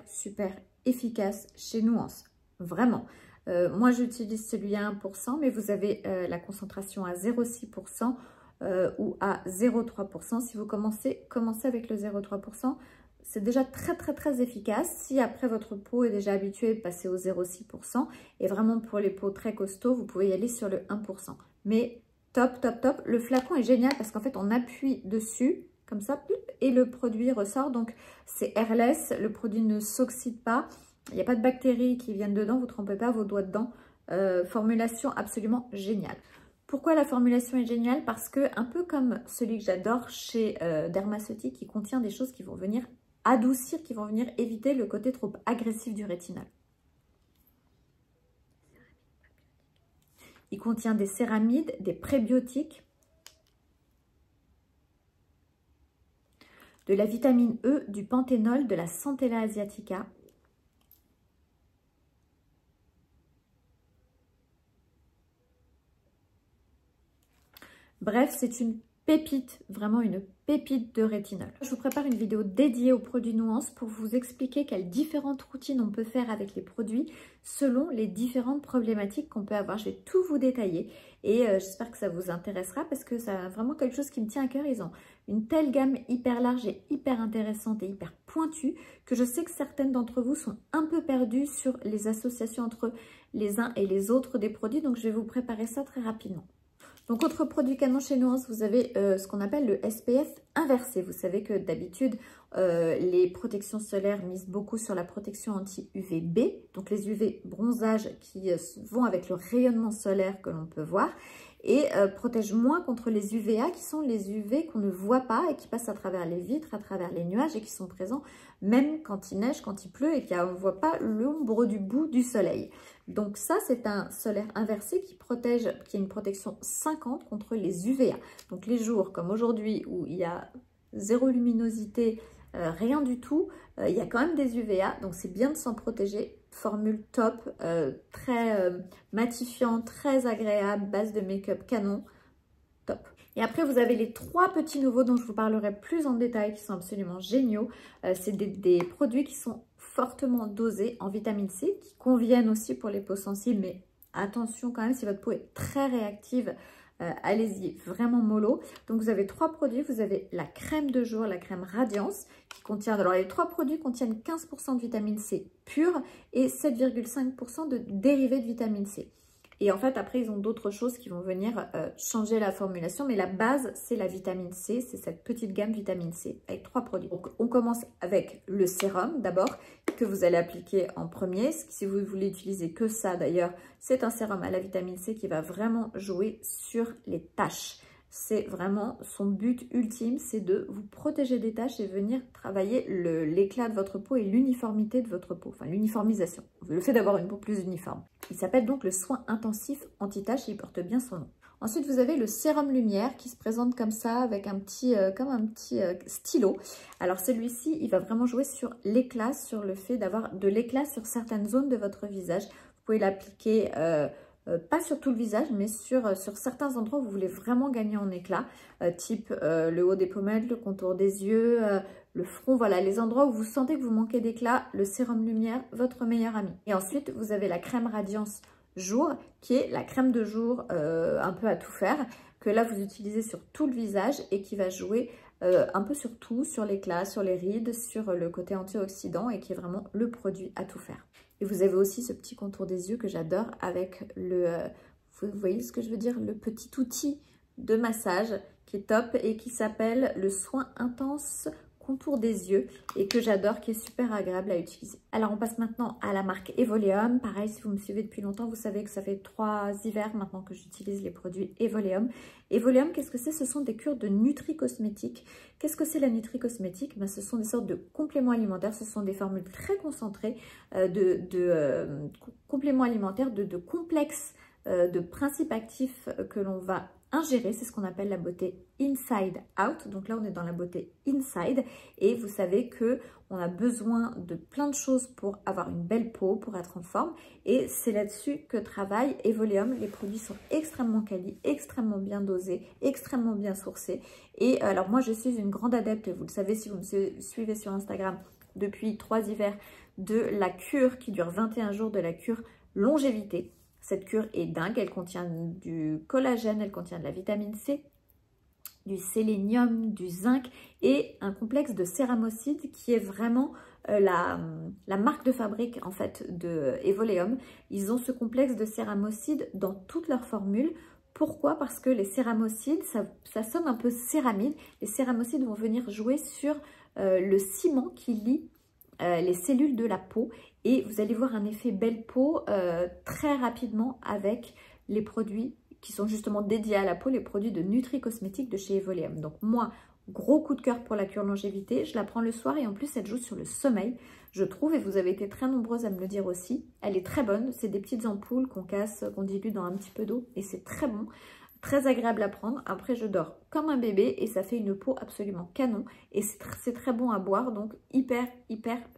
efficace chez Nuance. Vraiment. Moi, j'utilise celui à 1%, mais vous avez la concentration à 0,6% ou à 0,3%. Si vous commencez avec le 0,3%, c'est déjà très efficace. Si après votre peau est déjà habituée, passez au 0,6%. Et vraiment pour les peaux très costauds, vous pouvez y aller sur le 1%. Mais top. Le flacon est génial parce qu'en fait, on appuie dessus, comme ça, et le produit ressort. Donc, c'est airless, le produit ne s'oxyde pas. Il n'y a pas de bactéries qui viennent dedans, vous ne trempez pas vos doigts dedans. Formulation absolument géniale. Pourquoi la formulation est géniale? Parce que, un peu comme celui que j'adore chez Dermaceutique, il contient des choses qui vont venir adoucir, qui vont venir éviter le côté trop agressif du rétinol. Il contient des céramides, des prébiotiques, de la vitamine E, du panthénol, de la Centella asiatica. Bref, c'est une pépite, vraiment une pépite de rétinol. Je vous prépare une vidéo dédiée aux produits Nuance pour vous expliquer quelles différentes routines on peut faire avec les produits selon les différentes problématiques qu'on peut avoir. Je vais tout vous détailler et j'espère que ça vous intéressera parce que c'est vraiment quelque chose qui me tient à cœur. Ils ont une telle gamme hyper large et hyper intéressante et hyper pointue que je sais que certaines d'entre vous sont un peu perdues sur les associations entre les uns et les autres des produits. Donc, je vais vous préparer ça très rapidement. Donc, autre produit canon chez Nuance, vous avez ce qu'on appelle le SPF inversé. Vous savez que d'habitude, les protections solaires misent beaucoup sur la protection anti-UVB. Donc, les UV bronzage qui vont avec le rayonnement solaire que l'on peut voir. Et protègent moins contre les UVA qui sont les UV qu'on ne voit pas et qui passent à travers les vitres, à travers les nuages et qui sont présents même quand il neige, quand il pleut et qu'on ne voit pas l'ombre du bout du soleil. Donc ça, c'est un solaire inversé qui protège, qui a une protection 50 contre les UVA. Donc les jours comme aujourd'hui où il y a zéro luminosité, rien du tout, il y a quand même des UVA, donc c'est bien de s'en protéger. Formule top, très matifiant, très agréable, base de make-up canon, top. Et après, vous avez les 3 petits nouveaux dont je vous parlerai plus en détail, qui sont absolument géniaux. C'est des produits qui sont fortement dosés en vitamine C, qui conviennent aussi pour les peaux sensibles, mais attention quand même, si votre peau est très réactive, allez-y, vraiment mollo. Donc, vous avez 3 produits. Vous avez la crème de jour, la crème Radiance, qui contient... Alors, les 3 produits contiennent 15% de vitamine C pure et 7,5% de dérivés de vitamine C. Et en fait, après, ils ont d'autres choses qui vont venir changer la formulation. Mais la base, c'est la vitamine C. C'est cette petite gamme vitamine C avec 3 produits. Donc, on commence avec le sérum d'abord, que vous allez appliquer en premier. Si vous voulez utiliser que ça, d'ailleurs, c'est un sérum à la vitamine C qui va vraiment jouer sur les taches. C'est vraiment son but ultime, c'est de vous protéger des taches et venir travailler l'éclat de votre peau et l'uniformité de votre peau. Enfin, l'uniformisation, le fait d'avoir une peau plus uniforme. Il s'appelle donc le soin intensif anti-taches et il porte bien son nom. Ensuite, vous avez le sérum lumière qui se présente comme ça avec un petit, comme un petit stylo. Alors celui-ci, il va vraiment jouer sur l'éclat, sur le fait d'avoir de l'éclat sur certaines zones de votre visage. Vous pouvez l'appliquer... pas sur tout le visage, mais sur certains endroits où vous voulez vraiment gagner en éclat, type le haut des pommettes, le contour des yeux, le front, voilà, les endroits où vous sentez que vous manquez d'éclat, le sérum lumière, votre meilleur ami. Et ensuite, vous avez la crème Radiance jour, qui est la crème de jour un peu à tout faire, que là, vous utilisez sur tout le visage et qui va jouer un peu sur tout, sur l'éclat, sur les rides, sur le côté antioxydant et qui est vraiment le produit à tout faire. Et vous avez aussi ce petit contour des yeux que j'adore avec le, vous voyez ce que je veux dire, le petit outil de massage qui est top et qui s'appelle le soin intense contour des yeux et que j'adore, qui est super agréable à utiliser. Alors on passe maintenant à la marque Evoleum. Pareil, si vous me suivez depuis longtemps, vous savez que ça fait 3 hivers maintenant que j'utilise les produits Evoleum. Evoleum, qu'est-ce que c'est? Ce sont des cures de nutri-cosmétique. Qu'est-ce que c'est la nutri-cosmétique? Ben, ce sont des sortes de compléments alimentaires, ce sont des formules très concentrées compléments alimentaires, de complexes de principes actifs que l'on va ingérer. C'est ce qu'on appelle la beauté inside out. Donc là, on est dans la beauté inside et vous savez que on a besoin de plein de choses pour avoir une belle peau, pour être en forme. Et c'est là-dessus que travaille Evoleum. Les produits sont extrêmement quali, extrêmement bien dosés, extrêmement bien sourcés. Et alors moi, je suis une grande adepte, et vous le savez si vous me suivez sur Instagram depuis 3 hivers, de la cure qui dure 21 jours, de la cure longévité. Cette cure est dingue, elle contient du collagène, elle contient de la vitamine C, du sélénium, du zinc et un complexe de céramocides qui est vraiment la marque de fabrique en fait de Evoleum. Ils ont ce complexe de céramocides dans toutes leurs formules. Pourquoi? Parce que les céramocides, ça sonne un peu céramide. Les céramocides vont venir jouer sur le ciment qui lie les cellules de la peau et vous allez voir un effet belle peau très rapidement avec les produits qui sont justement dédiés à la peau, les produits de nutri-cosmétique de chez Evoleum. Donc moi, gros coup de cœur pour la cure longévité, je la prends le soir et en plus elle joue sur le sommeil, je trouve, et vous avez été très nombreuses à me le dire aussi. Elle est très bonne, c'est des petites ampoules qu'on casse, qu'on dilue dans un petit peu d'eau et c'est très bon. Très agréable à prendre. Après, je dors comme un bébé et ça fait une peau absolument canon. Et c'est très bon à boire, donc hyper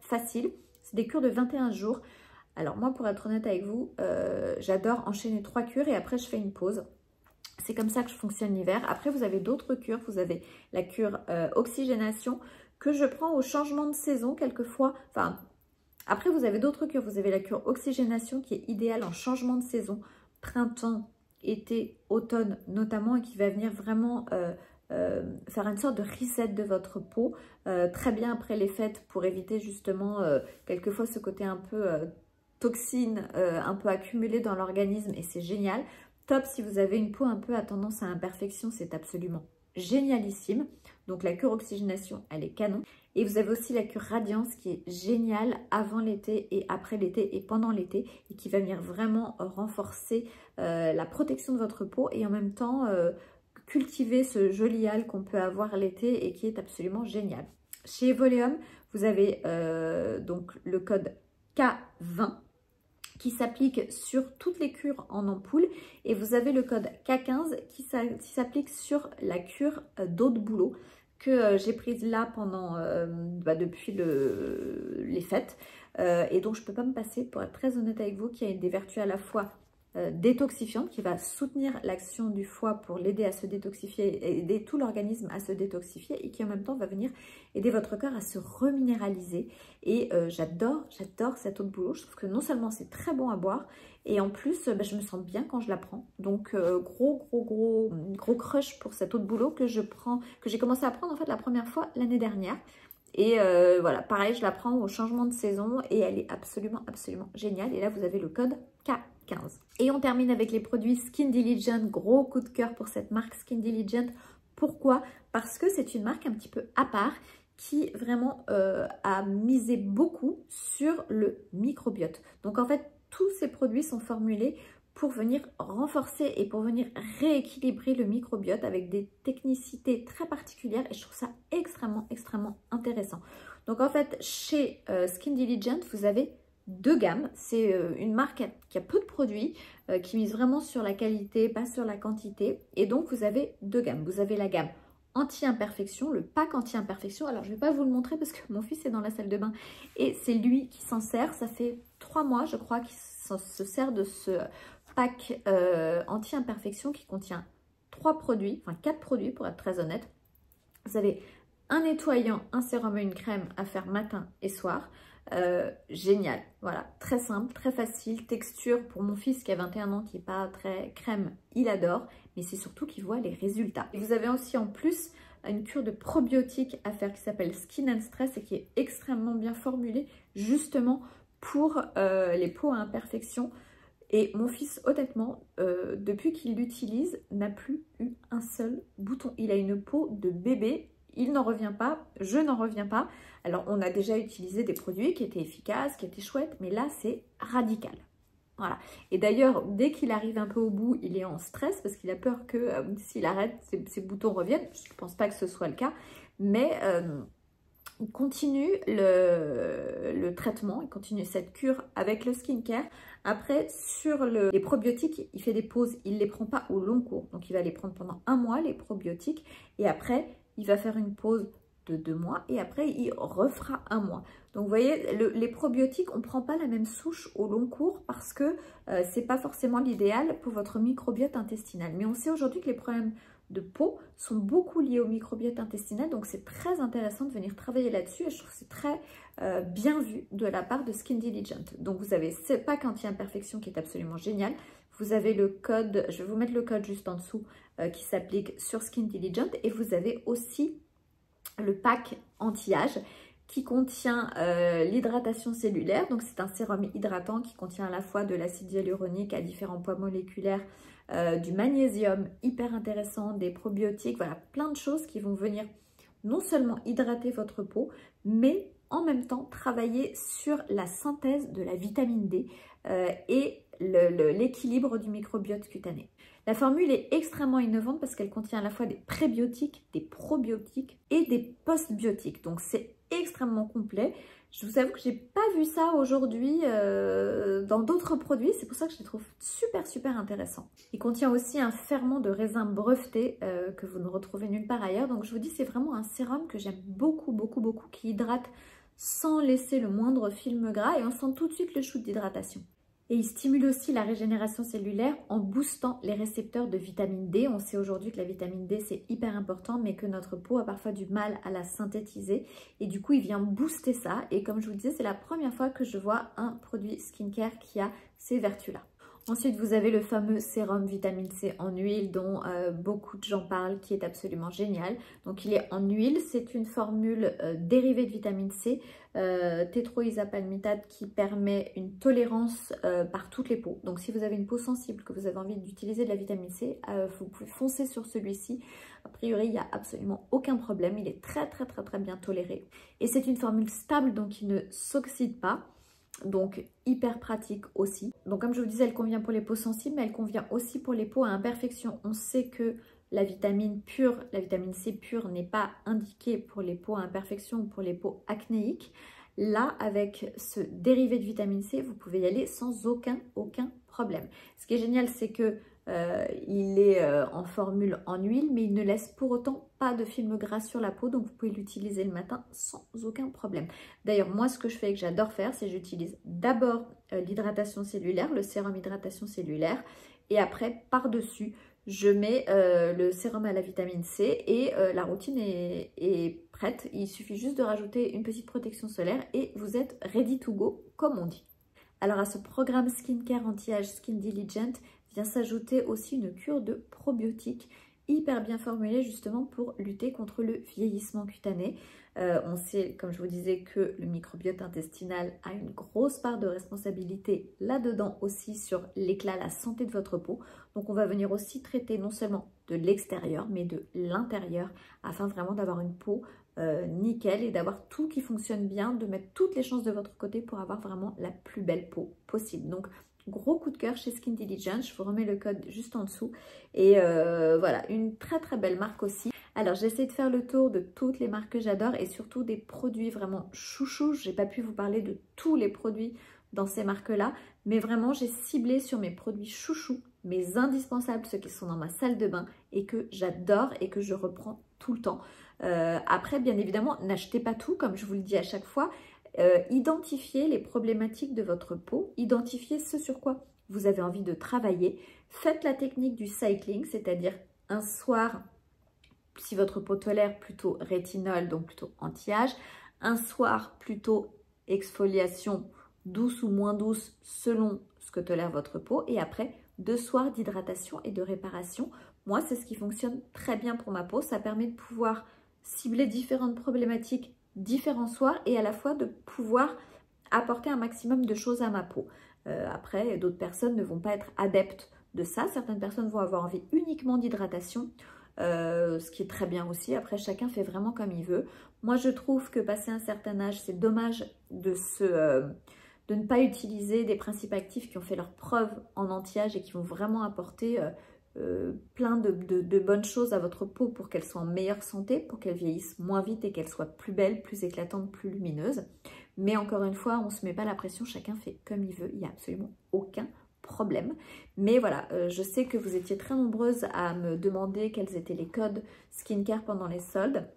facile. C'est des cures de 21 jours. Alors moi, pour être honnête avec vous, j'adore enchaîner 3 cures et après, je fais une pause. C'est comme ça que je fonctionne l'hiver. Après, vous avez d'autres cures. Vous avez la cure oxygénation que je prends au changement de saison quelquefois. Enfin, après, vous avez d'autres cures. Vous avez la cure oxygénation qui est idéale en changement de saison, printemps, été, automne notamment, et qui va venir vraiment faire une sorte de reset de votre peau, très bien après les fêtes pour éviter justement quelquefois ce côté un peu toxine, un peu accumulé dans l'organisme et c'est génial. Top si vous avez une peau un peu à tendance à imperfection, c'est absolument génialissime. Donc la cure oxygénation, elle est canon. Et vous avez aussi la cure radiance qui est géniale avant l'été et après l'été et pendant l'été et qui va venir vraiment renforcer la protection de votre peau et en même temps cultiver ce joli hâle qu'on peut avoir l'été et qui est absolument génial. Chez Evoleum, vous avez donc le code K20 qui s'applique sur toutes les cures en ampoule et vous avez le code K15 qui s'applique sur la cure d'eau de bouleau que j'ai prise là pendant depuis les fêtes et donc je ne peux pas me passer, pour être très honnête avec vous, qui a des vertus à la fois détoxifiante qui va soutenir l'action du foie pour l'aider à se détoxifier, aider tout l'organisme à se détoxifier et qui en même temps va venir aider votre corps à se reminéraliser. Et j'adore cette eau de bouleau. Je trouve que non seulement c'est très bon à boire et en plus je me sens bien quand je la prends. Donc gros crush pour cette eau de bouleau que j'ai commencé à prendre en fait la première fois l'année dernière. Et voilà, pareil, je la prends au changement de saison et elle est absolument géniale. Et là, vous avez le code K15. Et on termine avec les produits Skin Diligent. Gros coup de cœur pour cette marque Skin Diligent. Pourquoi? Parce que c'est une marque un petit peu à part qui vraiment a misé beaucoup sur le microbiote. Donc en fait, tous ces produits sont formulés pour venir renforcer et pour venir rééquilibrer le microbiote avec des technicités très particulières et je trouve ça extrêmement intéressant. Donc en fait, chez Skin Diligent, vous avez 2 gammes. C'est une marque qui a peu de produits, qui mise vraiment sur la qualité, pas sur la quantité. Et donc, vous avez 2 gammes. Vous avez la gamme anti-imperfection, le pack anti-imperfection. Alors, je ne vais pas vous le montrer parce que mon fils est dans la salle de bain et c'est lui qui s'en sert. Ça fait 3 mois, je crois, qu'il se sert de ce pack anti-imperfection qui contient 3 produits, enfin 4 produits pour être très honnête. Vous avez un nettoyant, un sérum et une crème à faire matin et soir. Génial, voilà, très simple, très facile, texture pour mon fils qui a 21 ans, qui n'est pas très crème, il adore, mais c'est surtout qu'il voit les résultats. Et vous avez aussi en plus une cure de probiotiques à faire qui s'appelle Skin and Stress et qui est extrêmement bien formulée justement pour les peaux à imperfection. Et mon fils, honnêtement, depuis qu'il l'utilise, n'a plus eu un seul bouton. Il a une peau de bébé, il n'en revient pas, je n'en reviens pas. Alors, on a déjà utilisé des produits qui étaient efficaces, qui étaient chouettes, mais là, c'est radical. Voilà. Et d'ailleurs, dès qu'il arrive un peu au bout, il est en stress parce qu'il a peur que s'il arrête, ses boutons reviennent. Je ne pense pas que ce soit le cas, mais il continue le traitement, il continue cette cure avec le skincare. Après, sur les probiotiques, il fait des pauses, il ne les prend pas au long cours. Donc, il va les prendre pendant 1 mois, les probiotiques, et après, il va faire une pause de 2 mois et après il refera 1 mois. Donc vous voyez, les probiotiques, on ne prend pas la même souche au long cours parce que ce n'est pas forcément l'idéal pour votre microbiote intestinal. Mais on sait aujourd'hui que les problèmes de peau sont beaucoup liés au microbiote intestinal, donc c'est très intéressant de venir travailler là-dessus et je trouve que c'est très bien vu de la part de Skin Diligent. Donc vous avez ce pack anti-imperfection qui est absolument génial. Vous avez le code, je vais vous mettre le code juste en dessous qui s'applique sur Skin Diligent et vous avez aussi le pack anti-âge qui contient l'hydratation cellulaire. Donc c'est un sérum hydratant qui contient à la fois de l'acide hyaluronique à différents poids moléculaires, du magnésium hyper intéressant, des probiotiques, voilà, plein de choses qui vont venir non seulement hydrater votre peau, mais en même temps travailler sur la synthèse de la vitamine D et l'équilibre du microbiote cutané. La formule est extrêmement innovante parce qu'elle contient à la fois des prébiotiques, des probiotiques et des postbiotiques. Donc c'est extrêmement complet. Je vous avoue que j'ai pas vu ça aujourd'hui dans d'autres produits. C'est pour ça que je les trouve super intéressants. Il contient aussi un ferment de raisin breveté que vous ne retrouvez nulle part ailleurs. Donc je vous dis, c'est vraiment un sérum que j'aime beaucoup qui hydrate sans laisser le moindre film gras et on sent tout de suite le shoot d'hydratation. Et il stimule aussi la régénération cellulaire en boostant les récepteurs de vitamine D. On sait aujourd'hui que la vitamine D, c'est hyper important, mais que notre peau a parfois du mal à la synthétiser. Et du coup, il vient booster ça. Et comme je vous le disais, c'est la première fois que je vois un produit skincare qui a ces vertus-là. Ensuite, vous avez le fameux sérum vitamine C en huile dont beaucoup de gens parlent, qui est absolument génial. Donc, il est en huile. C'est une formule dérivée de vitamine C, tétroisopalmitate, qui permet une tolérance par toutes les peaux. Donc, si vous avez une peau sensible, que vous avez envie d'utiliser de la vitamine C, vous pouvez foncer sur celui-ci. A priori, il n'y a absolument aucun problème. Il est très bien toléré. Et c'est une formule stable, donc il ne s'oxyde pas. Donc hyper pratique aussi. Donc comme je vous disais, elle convient pour les peaux sensibles, mais elle convient aussi pour les peaux à imperfection. On sait que la vitamine pure, la vitamine C pure n'est pas indiquée pour les peaux à imperfection ou pour les peaux acnéiques. Là, avec ce dérivé de vitamine C, vous pouvez y aller sans aucun problème. Ce qui est génial, c'est que il est en formule en huile, mais il ne laisse pour autant pas de film gras sur la peau, donc vous pouvez l'utiliser le matin sans aucun problème. D'ailleurs, moi, ce que je fais et que j'adore faire, c'est j'utilise d'abord l'hydratation cellulaire, le sérum hydratation cellulaire, et après, par-dessus, je mets le sérum à la vitamine C et la routine est prête. Il suffit juste de rajouter une petite protection solaire et vous êtes ready to go, comme on dit. Alors à ce programme skincare anti-âge Skin Diligent vient s'ajouter aussi une cure de probiotiques hyper bien formulée justement pour lutter contre le vieillissement cutané. On sait, comme je vous disais, que le microbiote intestinal a une grosse part de responsabilité là-dedans aussi sur l'éclat, la santé de votre peau. Donc on va venir aussi traiter non seulement de l'extérieur mais de l'intérieur afin vraiment d'avoir une peau nickel et d'avoir tout qui fonctionne bien, de mettre toutes les chances de votre côté pour avoir vraiment la plus belle peau possible. Donc gros coup de cœur chez Skin Diligent, je vous remets le code juste en dessous et voilà, une très belle marque aussi. Alors j'essaie de faire le tour de toutes les marques que j'adore et surtout des produits vraiment chouchous. J'ai pas pu vous parler de tous les produits dans ces marques-là, mais vraiment j'ai ciblé sur mes produits chouchous, mes indispensables, ceux qui sont dans ma salle de bain et que j'adore et que je reprends tout le temps. Après, bien évidemment, n'achetez pas tout, comme je vous le dis à chaque fois. Identifiez les problématiques de votre peau, identifiez ce sur quoi vous avez envie de travailler. Faites la technique du cycling, c'est-à-dire un soir, si votre peau tolère, plutôt rétinol, donc plutôt anti-âge. Un soir, plutôt exfoliation douce ou moins douce selon ce que tolère votre peau. Et après, 2 soirs d'hydratation et de réparation. Moi, c'est ce qui fonctionne très bien pour ma peau. Ça permet de pouvoir cibler différentes problématiques, différents soirs et à la fois de pouvoir apporter un maximum de choses à ma peau. Après, d'autres personnes ne vont pas être adeptes de ça. Certaines personnes vont avoir envie uniquement d'hydratation, ce qui est très bien aussi. Après, chacun fait vraiment comme il veut. Moi, je trouve que passé un certain âge, c'est dommage de ne pas utiliser des principes actifs qui ont fait leur preuve en anti-âge et qui vont vraiment apporter plein de bonnes choses à votre peau pour qu'elle soit en meilleure santé, pour qu'elle vieillisse moins vite et qu'elle soit plus belle, plus éclatante, plus lumineuse. Mais encore une fois, on ne se met pas la pression, chacun fait comme il veut, il n'y a absolument aucun problème. Mais voilà, je sais que vous étiez très nombreuses à me demander quels étaient les codes skincare pendant les soldes.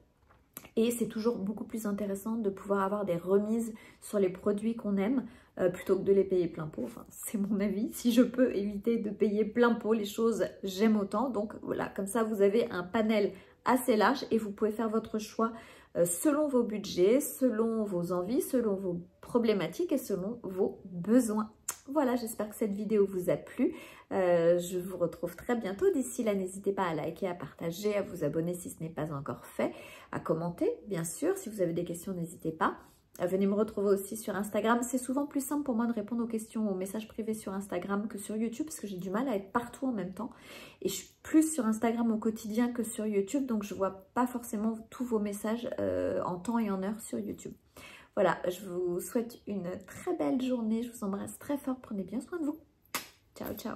Et c'est toujours beaucoup plus intéressant de pouvoir avoir des remises sur les produits qu'on aime plutôt que de les payer plein pot. Enfin, c'est mon avis. Si je peux éviter de payer plein pot les choses, j'aime autant. Donc voilà, comme ça, vous avez un panel assez large et vous pouvez faire votre choix selon vos budgets, selon vos envies, selon vos problématiques et selon vos besoins. Voilà, j'espère que cette vidéo vous a plu. Je vous retrouve très bientôt. D'ici là, n'hésitez pas à liker, à partager, à vous abonner si ce n'est pas encore fait, à commenter, bien sûr. Si vous avez des questions, n'hésitez pas. Venez me retrouver aussi sur Instagram. C'est souvent plus simple pour moi de répondre aux questions, aux messages privés sur Instagram que sur YouTube parce que j'ai du mal à être partout en même temps. Et je suis plus sur Instagram au quotidien que sur YouTube, donc je ne vois pas forcément tous vos messages en temps et en heure sur YouTube. Voilà, je vous souhaite une très belle journée. Je vous embrasse très fort. Prenez bien soin de vous. Ciao, ciao.